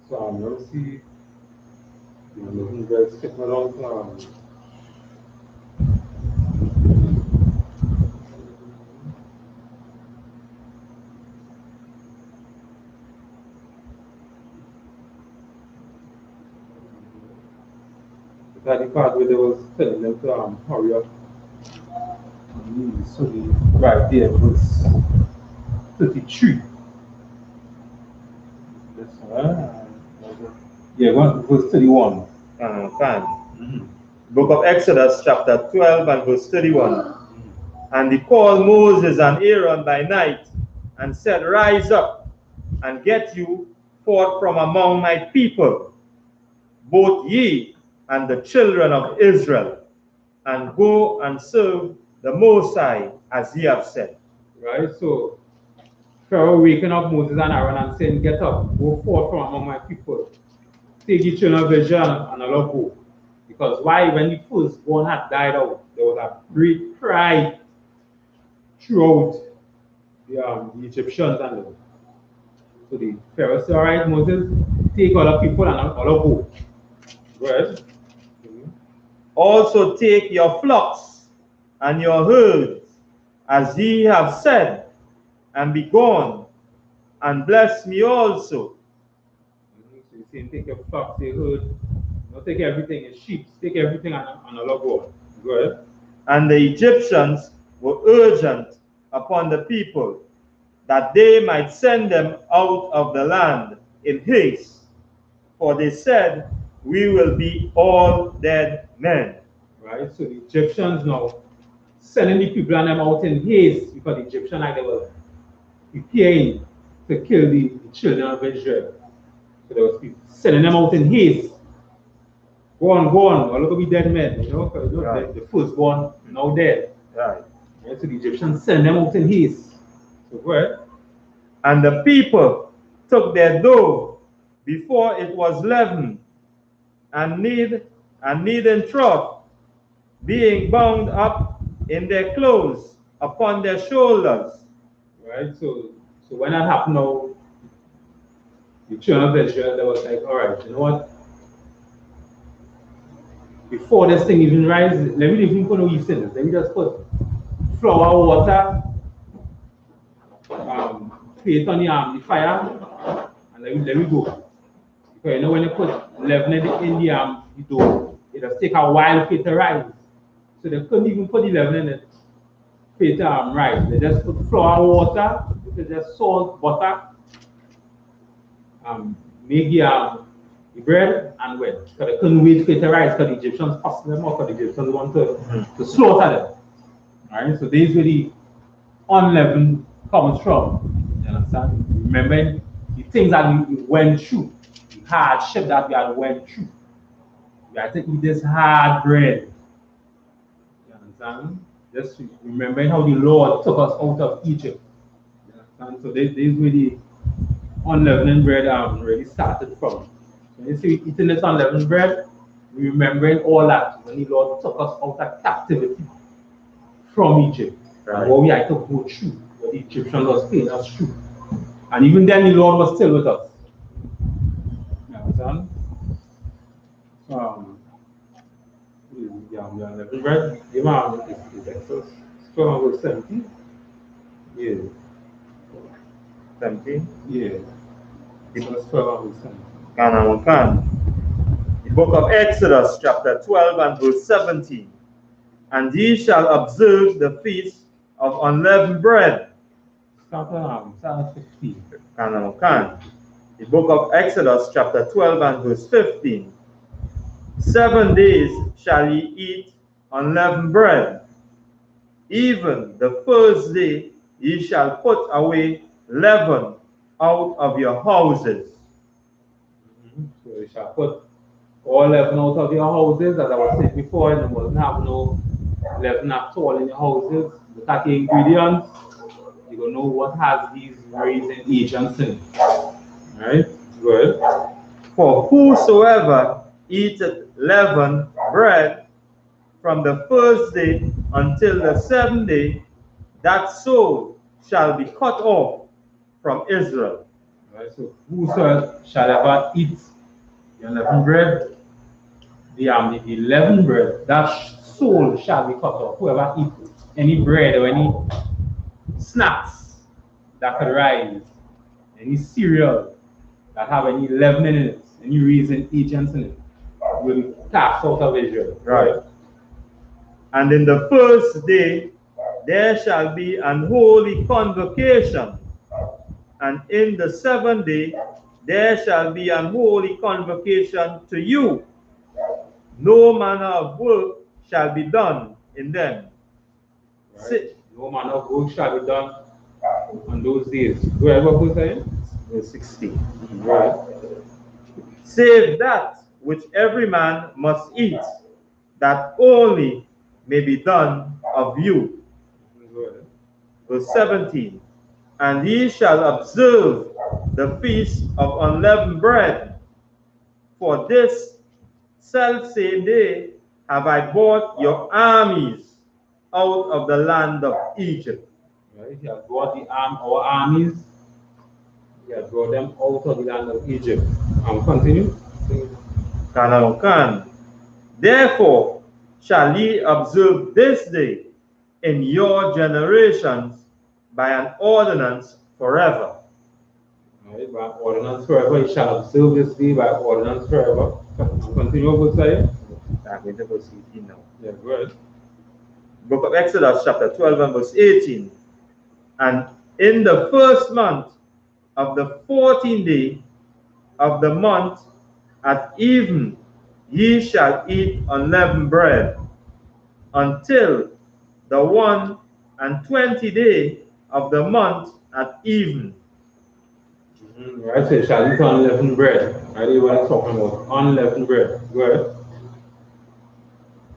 So let's see. I'm looking very skipping along. That the part where they was telling them to hurry up. So right there, verse 33. This one. Yeah, verse 31. Book of Exodus, chapter 12 and verse 31. And he called Moses and Aaron by night, and said, rise up, and get you forth from among my people, both ye and the children of Israel, and go and serve the Most High, as ye have said. Right, so Pharaoh waking up Moses and Aaron and saying, "Get up, go forth from among my people. Take the children of Israel and allow go." Because why? When the firstborn had died out, there was a great cry throughout the Egyptians and them. So the Pharaoh said, "All right, Moses, take all the people and allow go." Go ahead. Also take your flocks and your herds, as ye have said, and be gone, and bless me also. So he's saying, take your flocks, your herd, not take everything, your sheep, take everything and allow go. Go ahead. And the Egyptians were urgent upon the people, that they might send them out of the land in haste. For they said, we will be all dead men. Right? So the Egyptians now sending the people and them out in haste, because the Egyptians like they were preparing to kill the children of Israel. So there was people sending them out in haste. Go on, or look at me dead men, Right. the firstborn now dead. Right. Right? So the Egyptians send them out in haste. So go ahead. And the people took their dough before it was leavened, and kneading trough, being bound up in their clothes upon their shoulders. Right? So when that happened now, the children of Israel, they was like, all right, you know what? Before this thing even rises, let me even put no yeast in it. Let me just put flour, water, plate on the fire, and let me go. Because you know when you put leaven in the dough, it does take a while for it to rise. So they couldn't even put the leaven in it for it to rise. They just put flour, water, they just salt, butter, make the bread and wet. Because they couldn't wait for it to rise, because the Egyptians fussed them off, because the Egyptians want to slaughter them. Alright, so these were the unleavened comes from. You understand? Remember the things that we went through, the hardship that we had went through. We had to eat this hard bread. You understand? Just remembering how the Lord took us out of Egypt. You understand? So these were the unleavened bread really started from. When you see we eating this unleavened bread, we remembering all that when the Lord took us out of captivity from Egypt. Right. And what we had to go through, what the Egyptians was paying us through. And even then the Lord was still with us. You understand? The unleavened bread, is Exodus 12 verse 17. Yeah. 17? Yeah. Exodus 12 verse 17. The book of Exodus, chapter 12 and verse 17. And ye shall observe the feast of unleavened bread. Start 15. The book of Exodus, chapter 12 and verse 15. 7 days shall ye eat unleavened bread. Even the first day ye shall put away leaven out of your houses. So you shall put all leaven out of your houses, as I was saying before, and you mustn't have no leaven at all in your houses. Look at the ingredients, you will know what has these raising agents in it. Alright, good. For whosoever eateth leavened bread from the first day until the 7th day, that soul shall be cut off from Israel. Right, so whosoever shall ever eat the unleavened bread, the leavened bread, that soul shall be cut off. Whoever eats any bread or any snacks that could rise, any cereal that have any leavening in it, any raising agents in it, will be cast out of Israel. Right. And in the first day there shall be an holy convocation, and in the 7th day there shall be an holy convocation to you. No manner of work shall be done in them. Right. No manner of work shall be done on those days. Whoever was saying? Verse 16. Right. Save that which every man must eat, that only may be done of you. Right. Verse 17. And ye shall observe the feast of unleavened bread. For this selfsame day have I brought your armies out of the land of Egypt. Right? He has brought our armies. He has brought them out of the land of Egypt. Continue. Can. Therefore shall ye observe this day in your generations by an ordinance forever. Right? By ordinance forever. He shall observe this day by ordinance forever. Continue with say. I'm going to verse 18 now. Yeah, good. Book of Exodus chapter 12 and verse 18. And in the first month of the 14th day of the month at even ye shall eat unleavened bread until the 21st day of the month at even. Right, so you shall eat unleavened bread. Right, you want to talk about unleavened bread. Good.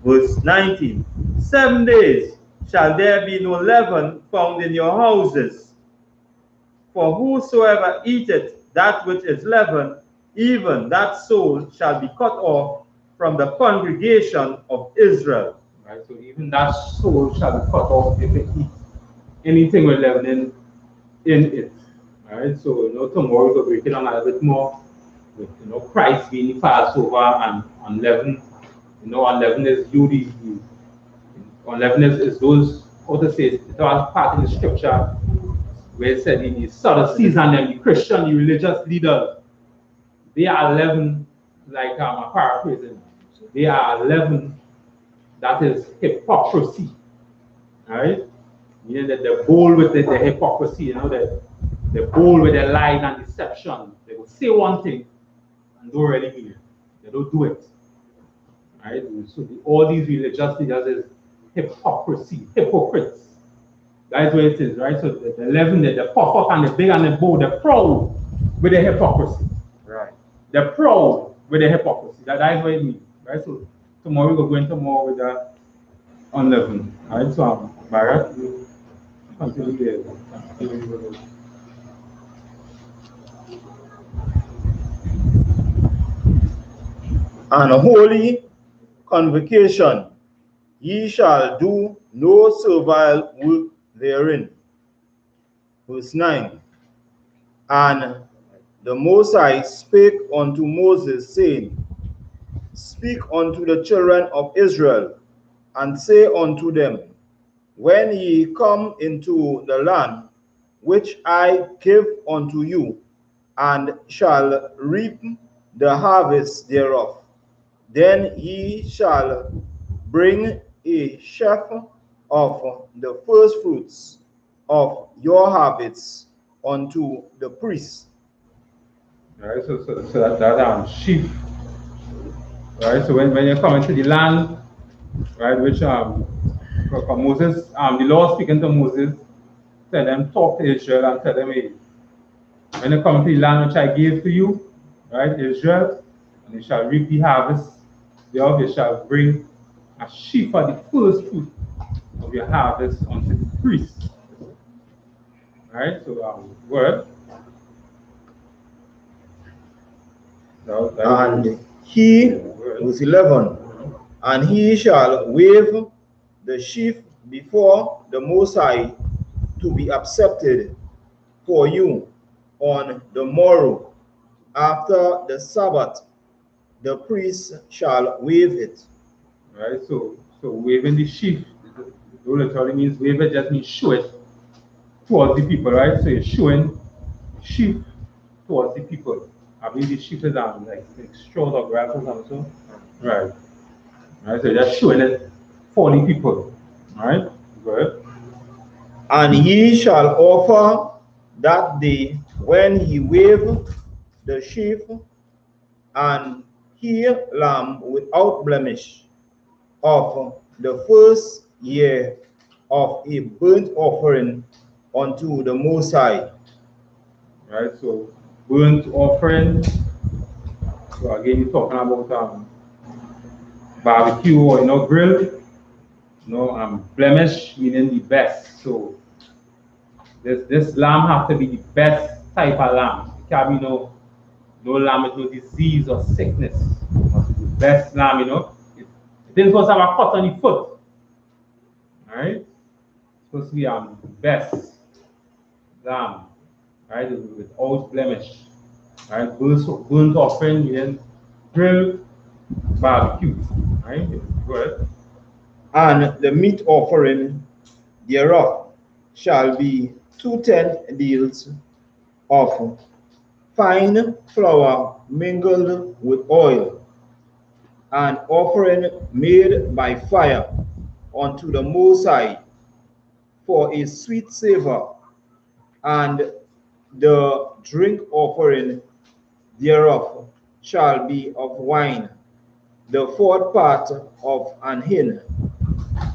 Verse 19. 7 days shall there be no leaven found in your houses. For whosoever eateth that which is leavened, even that soul shall be cut off from the congregation of Israel. Right, so even that soul shall be cut off if it eats anything with leaven in it. Right, so tomorrow we'll break it down a little bit more with Christ being the Passover and unleavened. Unleavened is unleavened is those, how to say it was part in the scripture where it said in the Sadducees and them, the Christian, the religious leaders, they are leavened, like I'm paraphrasing, they are leavened that is hypocrisy. Right? Meaning that the bowl with the hypocrisy, the bowl with the lies and deception. They will say one thing and don't really mean it. They don't do it. Right? So all these religious leaders is hypocrisy, hypocrites. That's what it is, right? So the leaven, the puff up and the big and the bold, the proud with the hypocrisy. Right. The proud with the hypocrisy. That is what it means. Right? So tomorrow we'll go into more with the unleavened. Right? So Barrett, continue there. An holy convocation, ye shall do no servile work therein. Verse 9. And the Most High spake unto Moses, saying, Speak unto the children of Israel, and say unto them, When ye come into the land which I give unto you, and shall reap the harvest thereof, then ye shall bring a sheaf of the first fruits of your harvests unto the priest. Right, so that sheep. Right, so when you come into the land, right, which for Moses, the Lord speaking to Moses, tell them, talk to Israel and tell them, hey, when you come to the land which I gave to you, right, Israel, and you shall reap the harvest, thereof you shall bring a sheaf of the first fruit of your harvest unto the priest. Right, so word. And he, verse 11, and he shall wave the sheaf before the Most High to be accepted for you on the morrow after the Sabbath. The priest shall wave it. Right, so waving the sheaf, it literally means wave it just means show it towards the people, right? So you're showing sheep towards the people. I believe the sheep is like straws or grass or something. Right. Right. So you're just showing it for the people. Right? Good. And ye shall offer that day when he wave the sheaf and he lamb without blemish of the first year of a burnt offering unto the Most High. Right. So burnt offering. So again, you're talking about barbecue or grill. Blemish meaning the best. So this lamb have to be the best type of lamb. It can't be no lamb with no disease or sickness. It must be the best lamb, you know. It didn't supposed to have a cut on the foot. Alright? It's supposed to be the best lamb. Right? Without blemish. Right? Burnt offering, then grill, barbecue. Right? Good. And the meat offering thereof shall be 2 deals of fine flour mingled with oil, an offering made by fire unto the Most High for a sweet savor, and the drink offering thereof shall be of wine, the fourth part of an hin,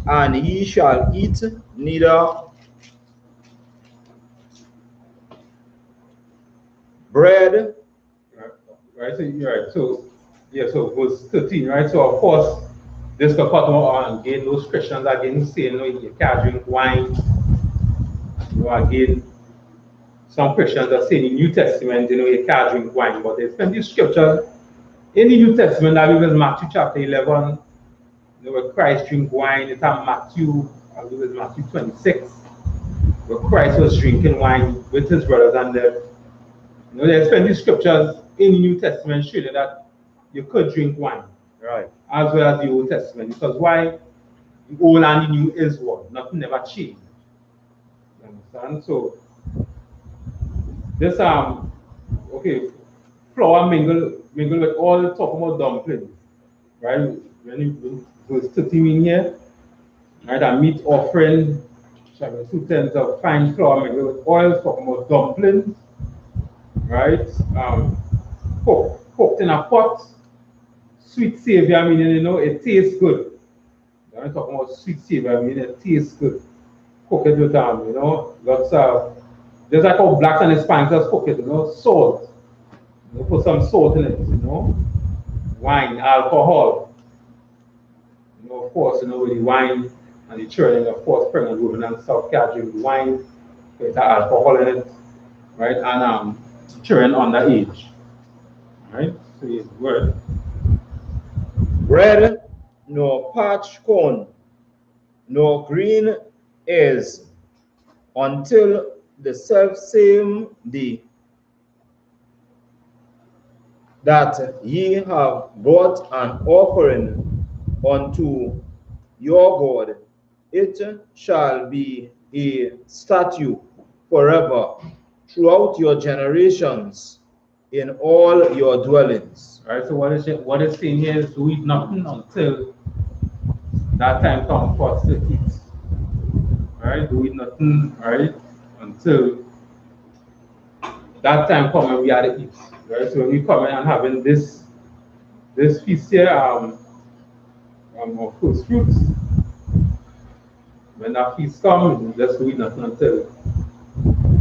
and ye shall eat neither bread. Right, so you're right. So yeah, so verse 13, right? So of course, this could cut on again those Christians again saying, you know, you can't drink wine. You know, again, some Christians are saying in the New Testament, you know, you can't drink wine, but there's plenty of scripture in the New Testament, I believe it's Matthew chapter 11, you know, where Christ drink wine. It's Matthew, I believe it's Matthew 26, where Christ was drinking wine with his brothers, and you know, there's plenty of scriptures in the New Testament showing that you could drink wine, Right. as well as the Old Testament, because why? The old and the new is one. Nothing never changed. You understand? So this okay, flour mingle with all talking about dumplings, right? When you verse 13 in here, right? A meat offering, 2 tenths of fine flour mingled with oil, talking about dumplings, right? Cooked in a pot, sweet savior, meaning, you know, it tastes good. When I'm talking about sweet savior, meaning it tastes good. Cook it with you know, lots of, just like how blacks and Hispanics cook it, you know, salt. You know, put some salt in it, you know. Wine, alcohol. You know, of course, you know, with the wine and the children, of course, pregnant women and stuff can't drink the wine, with alcohol in it, right? And children underage. Right? So it's word. Bread, nor parched corn, nor green ears, until the selfsame day that ye have brought an offering unto your God. It shall be a statute forever throughout your generations in all your dwellings. Right? So what it's saying here is do eat nothing until that time comes for us to eat. Right? Do eat nothing, right? Until that time comes and we are to eat. Right? So when we come in and having this feast here, of first fruits, when that feast comes, we just do eat nothing until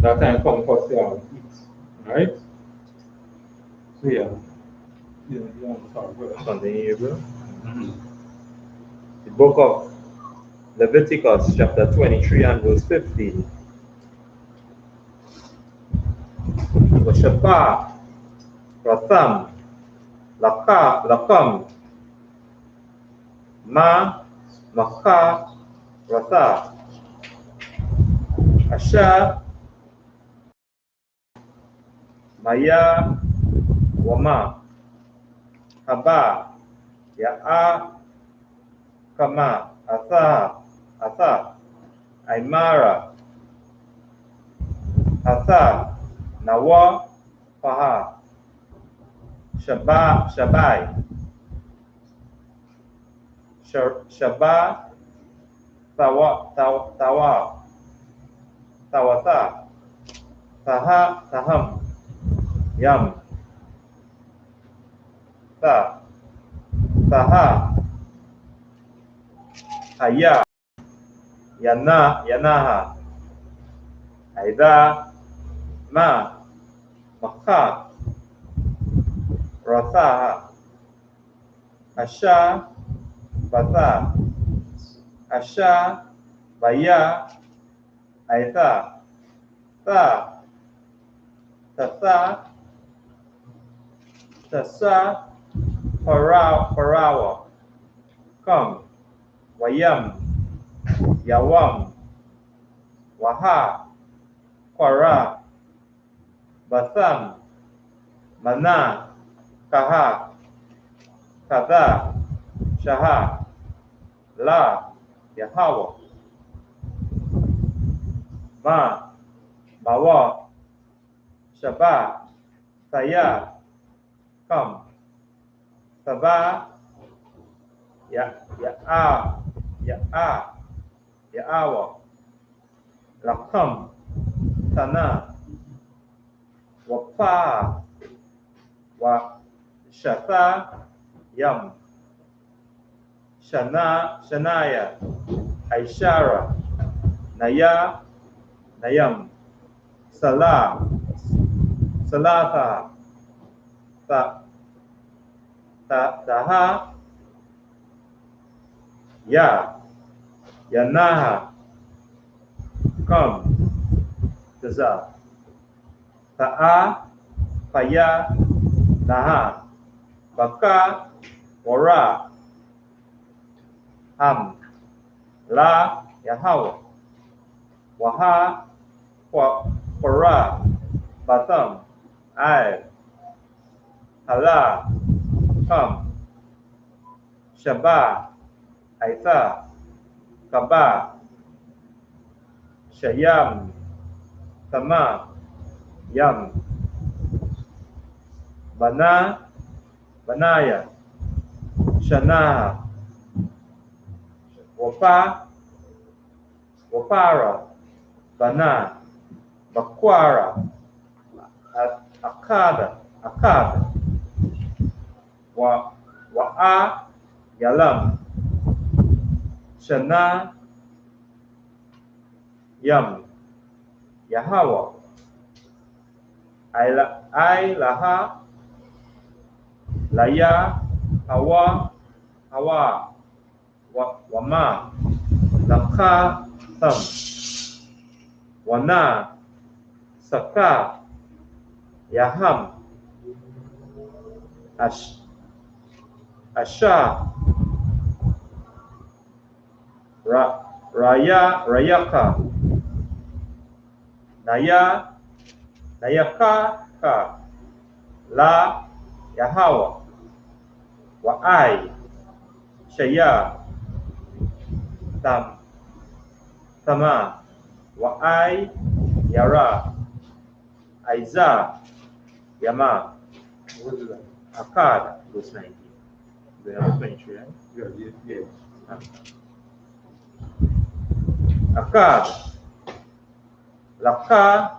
that time comes for us to eat. Right? So yeah. Yeah, sorry, go ahead. Continue, bro. The book of Leviticus, chapter 23 and verse 15. Shapa, Ratham, Lakam, Ma, Maka, Ratha, Asha, Maya, Wama, Haba, Ya'a, Kama, Atha, Aimara, Atha, Nawa, Paha, Shabai, Shaba, Tawata, Taham, Yam, Taha, Haya, Yanaha, Aida, Maka, Ratha, Asha, Bata, Asha, Baya, Aitha, Tha, Tasa, Parawa, Come, Wayam, Yawam, Waha, Kwara, Batham, Mana, Kaha, Kada, Shaha, La, Yahweh, Ma, Bawa, Shaba, Saya, Come, Saba, Ya'awa, Lakam, Tana, Wapa, Wa Shata, Yam, Shanaya, Aishara, Nayam, Salata, Taha, Yanaha, Come, Taza, Ta'a, Paya, Naha, Baka, Wara, Ham, La, Yahweh, Waha, Kwara, Batham, Hala, Come, Shaba, Aitha, Kaba, Shayam, Tama, Yam, Banaya, Shana, Wapara, Bana, Bakwara, Akad, Wa'a, Yalam, Shana, Yam, Yahweh, Laha, Laya, Hawa, Wama, Lakha, Tham, Wana, Saka, Yaham, Asha, Rayaka, Nayaka, La, Yahweh, Wa'ai, Shaya, Tama, Wa'ai, Yara, Aiza, Yama, Akad, verse 19. We have 23, right? Yeah. Akad, Laka,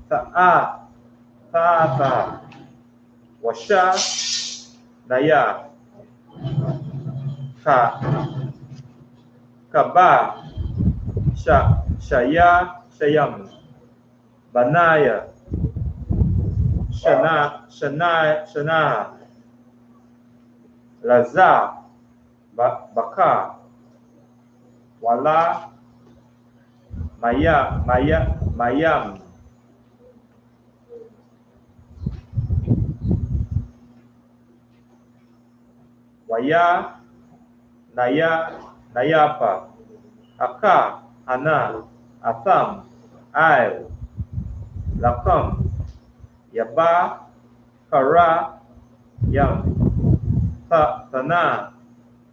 Ta'a, Washa, Naya, Kaba, Shayam, Banaya, Shana, Laza, Baka, Wala, Mayam, Waya, Nayapa, Aka, Ana, Atham, Lakam, Yaba, Kara, Yam, Tana,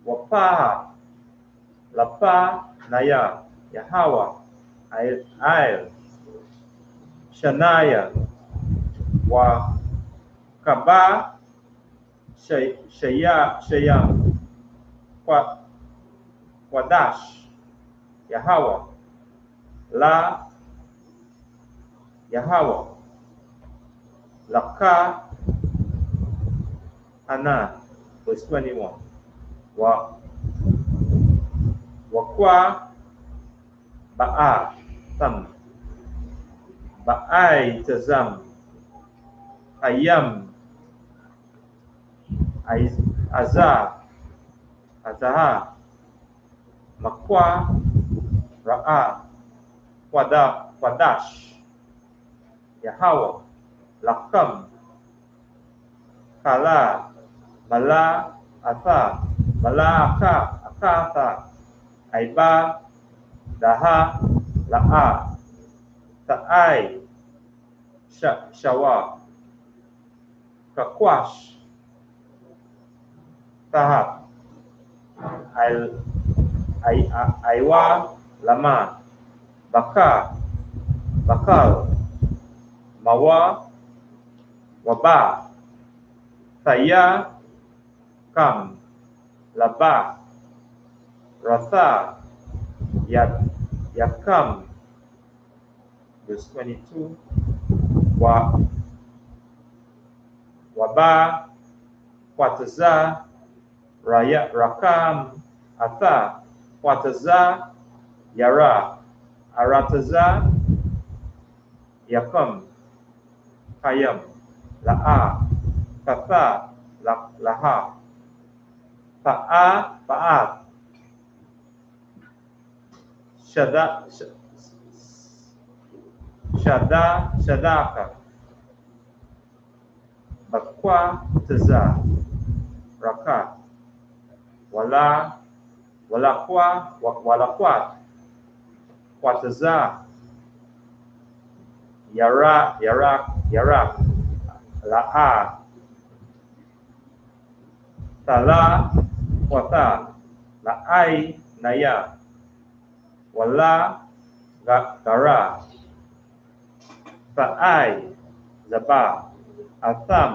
Wapa, Lapa, Naya, Yahweh, Shanaya, Kaba, Shayam, Kwadash, Yahweh, La, Yahweh, Laka, Ana, verse 21. Wakwa, Ba'a, Tam, Ba'ai, Tazam, Ayam, Azaha, Makwa, Ra'a, Quadash, Yahweh, Lakam, Kala, Mala, Atha, Mala, Akatha, Aiba, Daha, La'a, Ta'ai, Shawa, Kakwash, Tahap, Aiwa, Lama, Baka, Bakal, Mawa, Waba, Saya, Kam, Laba, Rasa, Yakam, verse 22, Waba, Quataza, Rakam, Atha, Quataza, Yara, Arataza, Yakam, Kayam, La'a, Katha, Laha, Pa'at, Shadaka, Bakwa, Taza, Raka, Walakwat, Quataza, Yarak, La'a, Tala, Quata, La'ai, Naya, Wala, Gara, Ta'ai, Zaba, Atham,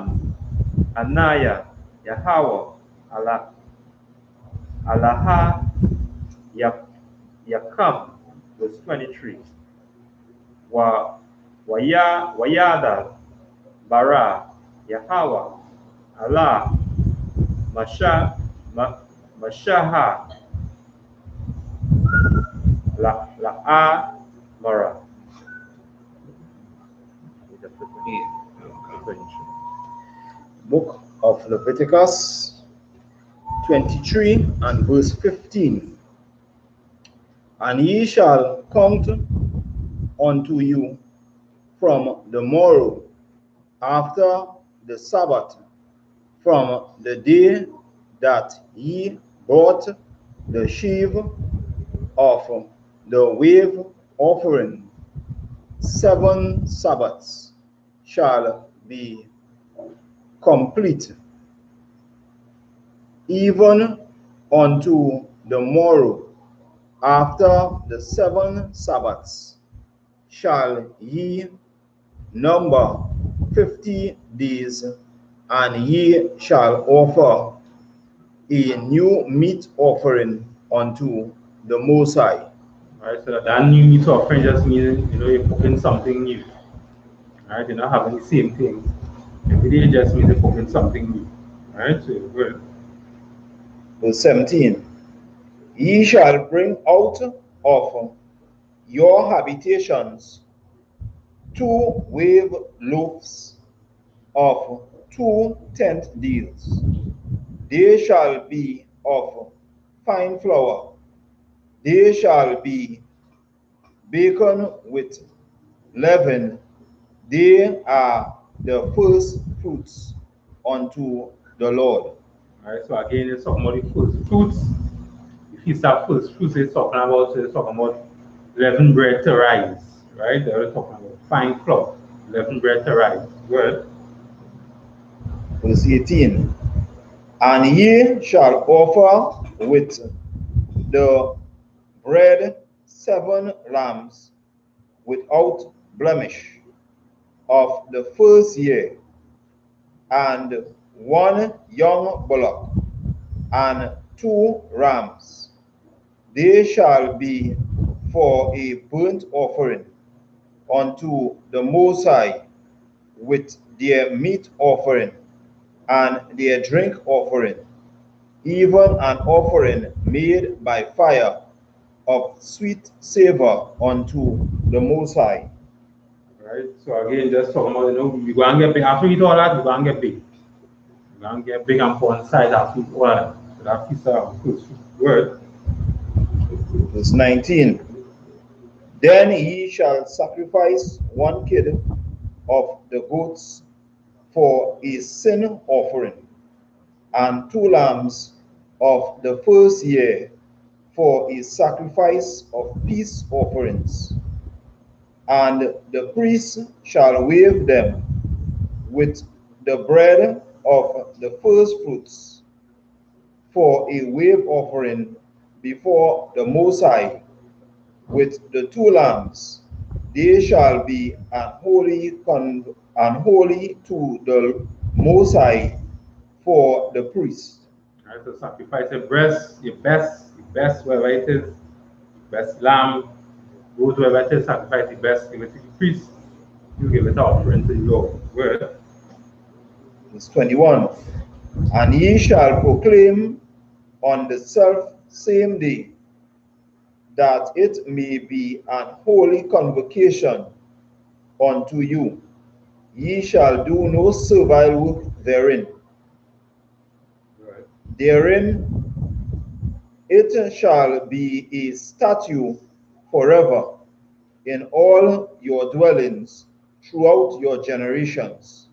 Anaya, Yahweh, Alaha, Yakam, verse 23. Wayada, Bara, Yahweh, Allah, Mashaha, La'a, Mara. Book of Leviticus 23 and verse 15. And ye shall count unto you from the morrow after the Sabbath, from the day that ye brought the sheaf of the wave offering, 7 Sabbaths shall be complete, even unto the morrow after the 7 Sabbaths shall ye number 50 days, and ye shall offer a new meat offering unto the Most High. All right, so that new meat offering just means, you're cooking something new. All right, you're not having the same thing. Every day just means you're cooking something new. All right, so good. Verse 17. Ye shall bring out of your habitations 2 wave loaves of 2 tenth deals. They shall be of fine flour. They shall be baken with leaven. They are the first fruits unto the Lord. All right, so again, it's talking about the first fruits. The feast of first fruits it's talking about leavened bread to rise, right? They're talking about fine flour, leavened bread to rise. Good. Verse 18. And ye shall offer with the bread 7 lambs without blemish of the first year, and 1 young bullock, and 2 rams. They shall be for a burnt offering unto the Most High, with their meat offering and their drink offering, even an offering made by fire of sweet savor unto the Most High. Right? So again, just talking about, you go and get big. After you eat all that, you go and get big. You go and get big and put on side after you eat all that. So that feast of first fruit. Good. Verse 19. Then ye shall sacrifice one kid of the goats for a sin offering, and 2 lambs of the first year for a sacrifice of peace offerings. And the priest shall wave them with the bread of the first fruits for a wave offering before the Most High, with the 2 lambs. They shall be unholy to the Most High for the priest. All right, so sacrifice your best, whatever it is, best lamb, goat, whatever it is, sacrifice the best, give it to the priest. You give it offering to the Lord. Word. Verse 21. And ye shall proclaim on the self-same day, that it may be an holy convocation unto you. Ye shall do no servile work therein. Right. Therein it shall be a statute forever in all your dwellings throughout your generations.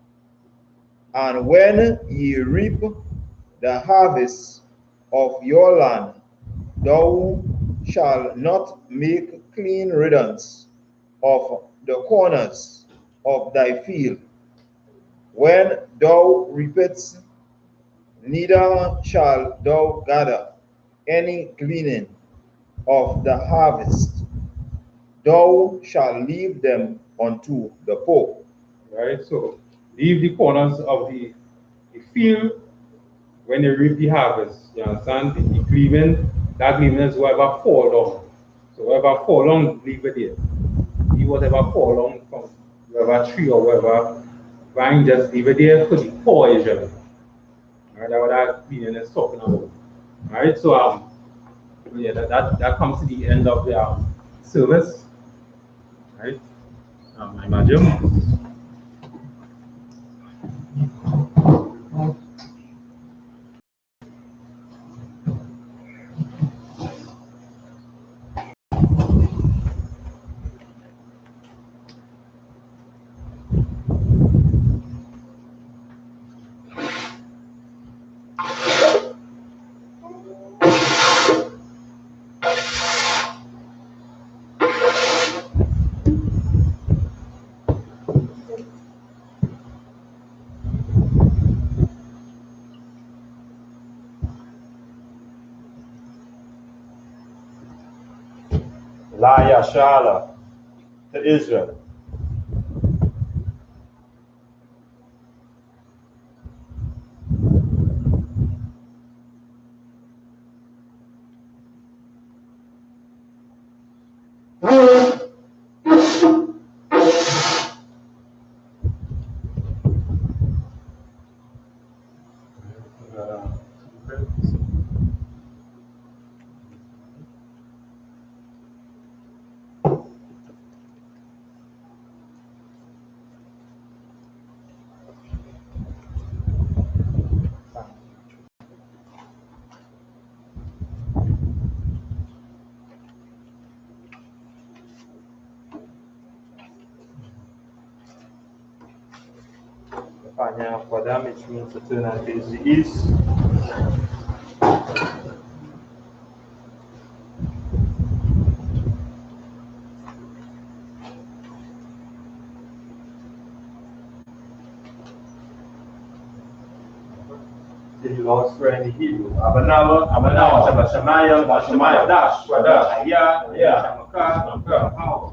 And when ye reap the harvest of your land, thou shalt not make clean riddance of the corners of thy field. When thou reapest, neither shalt thou gather any gleaning of the harvest. Thou shalt leave them unto the poor. Right? So leave the corners of the field when you reap the harvest. You understand? The gleaning, that gleaning is whatever fall down. So whatever fall down, leave it there. Leave whatever fall down from whatever tree or whatever vine, just leave it there for the poor usually. Right? That's what that gleaning is talking about. Alright, so yeah, that comes to the end of the service. Right? I imagine. La Yashala to Israel. Panya Padam, which means to turn and face the east. The Lord's Prayer in Hebrew. Abanawa, Shabashamaya, Bashamaya, Dash, Aya, Shamaka, Hawa,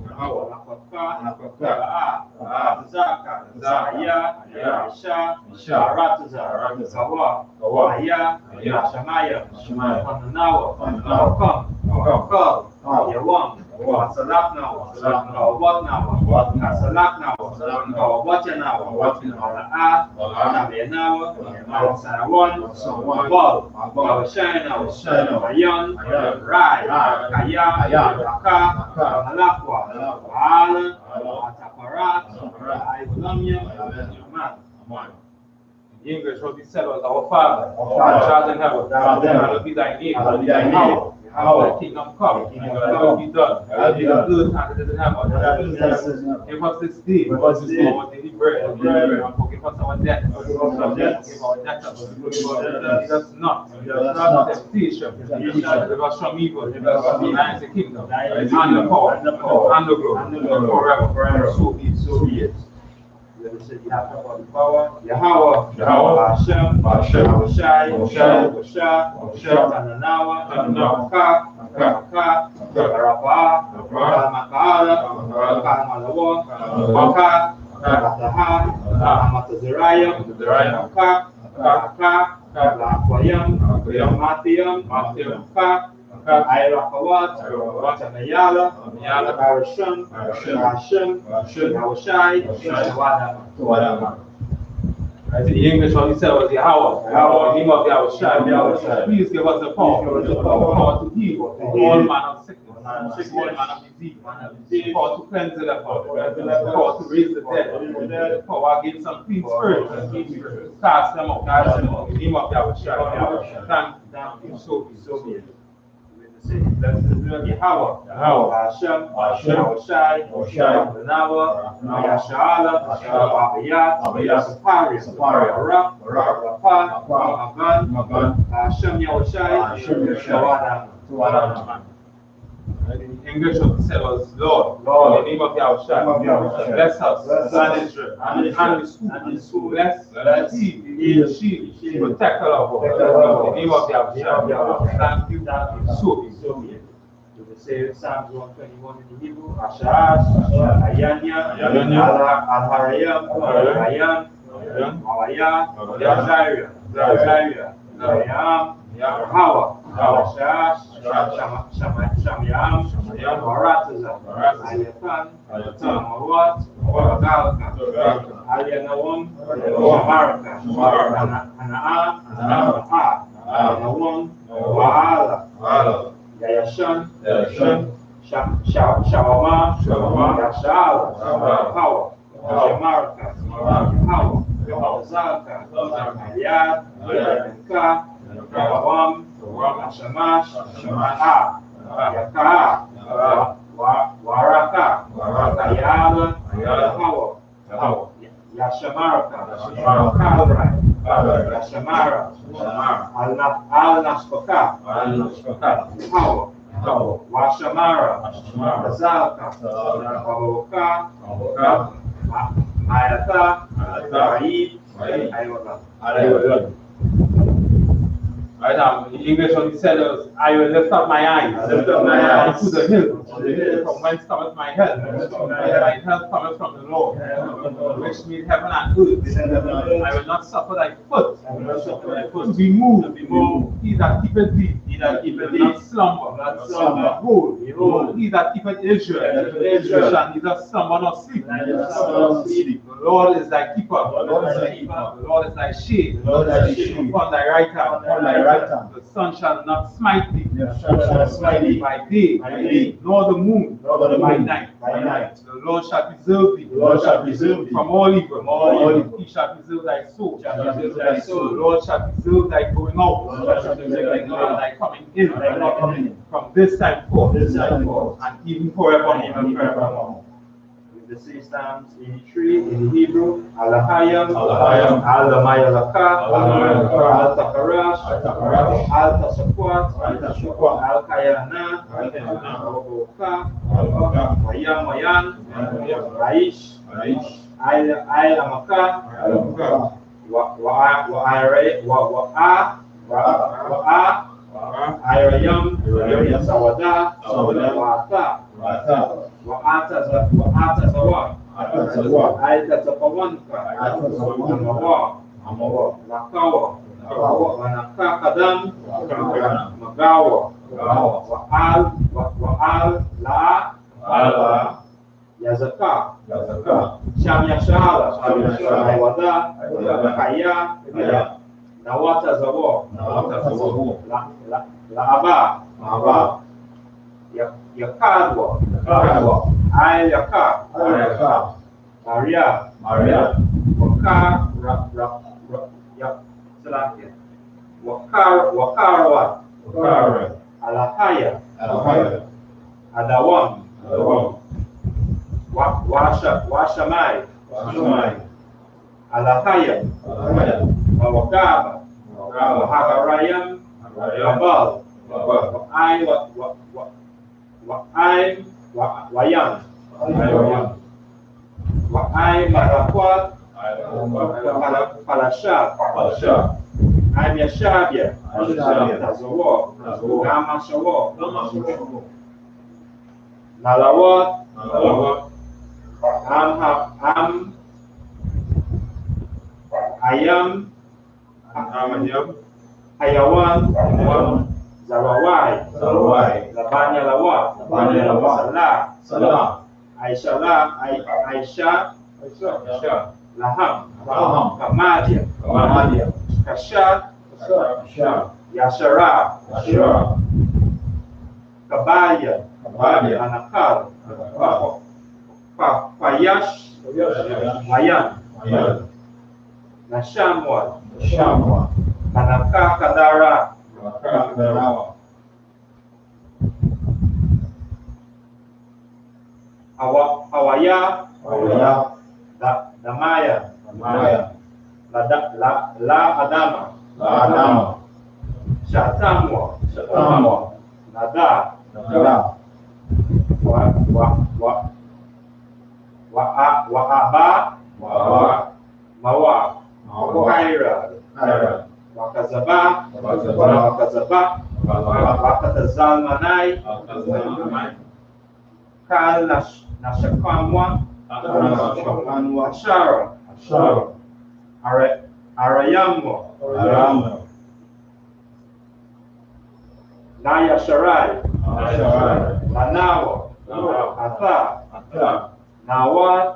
Zaka, Zaya, Sha, Rataza, Hawa, Aya, Shamaya, Pananawa, Come, Yawam, Salakna, Watna, Salakna, Watna, Nabenawa, Sarawan, Bal, Shana, Mayan, Rai, Kaya, Raka, Halakwa, Ala, Ataparat, Ibulamia, Aman. English, what we said was our Father, which art in heaven, hallowed be thy name, Thy kingdom come, thy will be done. In earth as it is in heaven. Give us this day our daily bread, and forgive us our debts. Forgive our debtors. Lead us not into temptation, deliver us from evil. Thine is the kingdom, and the power, and the glory, forever. So be it. Yahweh, Hashem, Shai, Tananawa, Rabah, Makala, Malawa, Matazariah, Matthew, Irakawat, Mayala, Harashim, Yahushai, Shawadama. In the English, what he said was Yahweh, the name of Yahushai. Please give us the power to heal all manner of sickness, all manner of disease, power to cleanse the leper, power to raise the dead, power against some clean spirits, cast them out. In the name of Yahushai. Thank you, so be it. Yahweh, Hashem, Yahushai, Nawa, Yashala, Sapari, Magan, Hashem, Yahushai, Shawadam. In English, what he said was, Lord, in the name of Yahushua, bless us, and Israel, and I.S.U.P.K. Bless he, she, protect all of us. In the name of Yahushua, thank you, so be it. We say Psalms 121 in the Hebrew, Ashash, Ayanya, Al-Harayam, Ayan, Mawaya, Zaria, Hawa, Ashash, Shamayam, Marataza, Ayatan, Mawat, Galka, Alianawam, Shamaraka, Hana'am, Nawam, Wa'ala, Yayashan, Shawama, Yashala, Hawa, Shamaraka, Hawa, Zalka, Ayad, Ka, Rawam, Shamash, Yaka, Waraka, Ayala, Hawa, Yashamaraka, Kalrai, Yashamara, Al-Nashpaka, Hawa, Washamara, Zalka, Waboka, Mayata, Aid, Ayola. Right now, in English, what he said was, I will lift up my eyes to the hills, from whence cometh my help. My help cometh from the Lord, which made heaven and earth. I will not suffer thy foot to be moved. He that keepeth thee, will not slumber. Behold, he that keepeth Israel shall neither slumber nor sleep. The Lord is thy keeper. The Lord is thy shade upon thy right hand. The sun shall not smite thee by day, nor the moon by night. The Lord shall preserve thee from all evil. He shall preserve thy soul. The Lord shall preserve thy going out and thy coming in from this time forth and even forevermore. The 6 times 83 in the Hebrew, Alahayam, Alamayalaka, Al-Takarash, Al-Tasakwat, Al-Kayana, Al-Boka, Mayan, Raish, Ailamaka, Irayam, Sawada, Wa'ata Zawa, Aita Zapawanka, Amawa, Lakawa, Wanakakadam, Magawa, Wa'al, La, Yazaka, Shamyashala, Wada, Kaya, Nawata Zawa, La'aba, Yakadwa, Ayaka, Maria, Wakarawa, Alahaya, Adawam, Adawam, Washamai, Alahaya, Wawagaba, Wahagarayam, Wabal, Wayam, Marakwat, Palasha, I'm Yashabia, Nazawo, Namashawo, Nalawat, Ayam, Hayawan, Zarawai, Labanya Lawa, Salah, Aisha, Laham, Kamadia, Kashat, Yashara, Kabaya, Anakal, Payash, Mayan, Nashamwa, Kanaka Kadara, Hawaya, Damaya, La Adama, Shatamwa, Nada, Wa'aba, Mawa, Kaira, Wakazaba, Wakatazalmanai, Kal Nashakamwa, Ashara, Arayamwa, Naya Sharai, Lanawa, Atha, Nawat,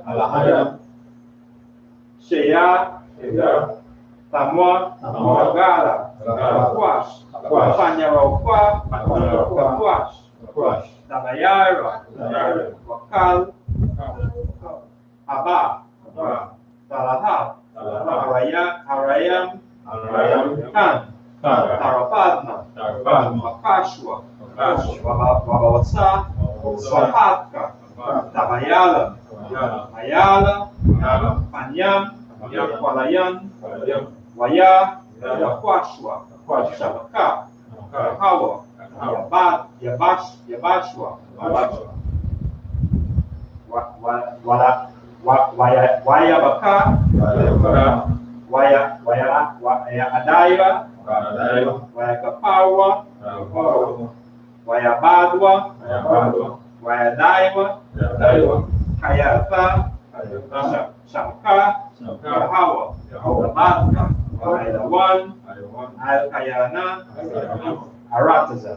Alahaya, Shea, Tamwa, Gala, Kwash, Kwash, Tabayara, Wakal, Haba, Talaha, Arayam, Khan, Tarapadma, Wakashwa, Wabawasa, Wapatka, Tabayala, Ayala, Panyam, Walayan, Waya, Wakwashwa, Shabaka, Hawa, Yabashwa, Wayabaka, Adaiva, Wayakapawa, Wayabadwa, Wayadaiva, Kayata, Shamka, Hawa, Abadka, Ayawan, Al-Kayana, Arataza.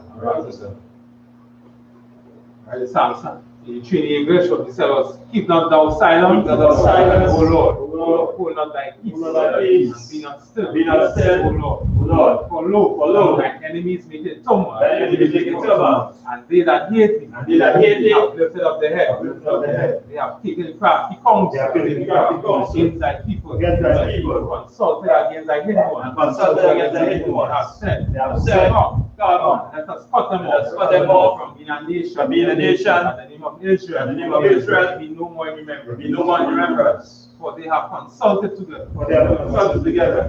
Samson. In English, what he said was, keep not thou silent, O Lord, hold not thy peace, and be not still, O Lord, for lo, thine enemies make it turmoil, and they that hate thee, have lifted up their head, they have taken crafty counsel against thy people, consulted against thy hidden one, they have said, God, let us cut them off from being a nation, and the name of Israel be no more remembered. For they have consulted together,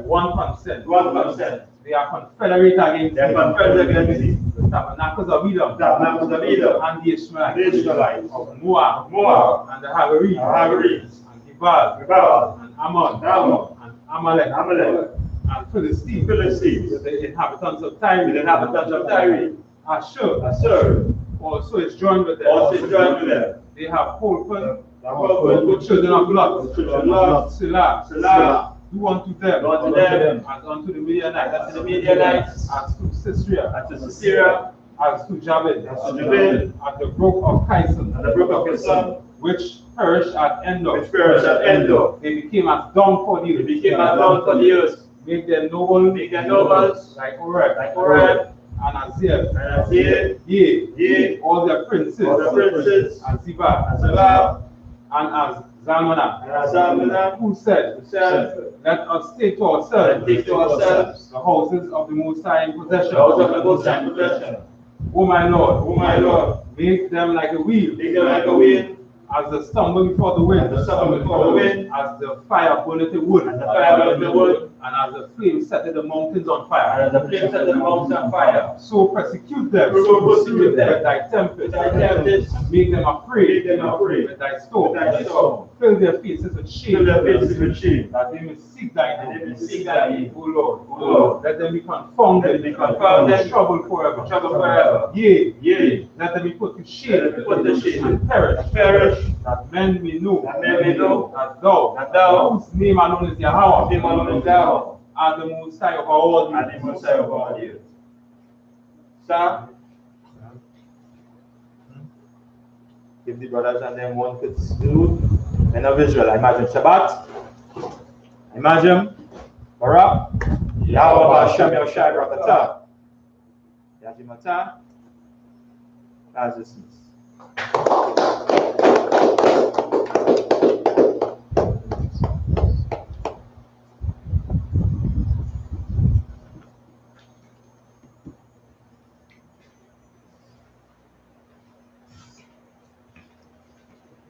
one consent. They are confederate against thee. The tabernacles of Edom, and the Ishmaelites, of Moab, and the Hagarenes, and Gebal, and Ammon, and Amalek, and Philistines, the inhabitants of Tyre, Ashur, also is joined with them. They have holpen the children of Lot, Selah, do unto them as unto the Midianites, as to Sisera, as to Jabin, at the brook of Kison, which perished at Endor. They became as dung for the earth. Make them nobles like Oreb, and Azir, yea, all their princes, as Ziba, and as Zalmanah, who said, let us take to ourselves the houses of the Most High in possession. O my Lord, make them like a wheel, as the stumble before the wind, as the fire burneth the wood, and as the flame setteth the mountains on fire. So persecute them with thy tempest, and make them afraid with thy storm. Fill their faces with shame, that they may seek thy name. O Lord, let them be confounded, troubled forever. Yea, let them be put to shame, and perish, that men may know that thou, whose name alone is Yahweh, are the Most High of all the earth. Sir, if the brothers and them one could do men of Israel, I imagine Shabbat, I imagine Barak, Yahweh Hashem Yoshai Rakata, Yajimata, as dismissed.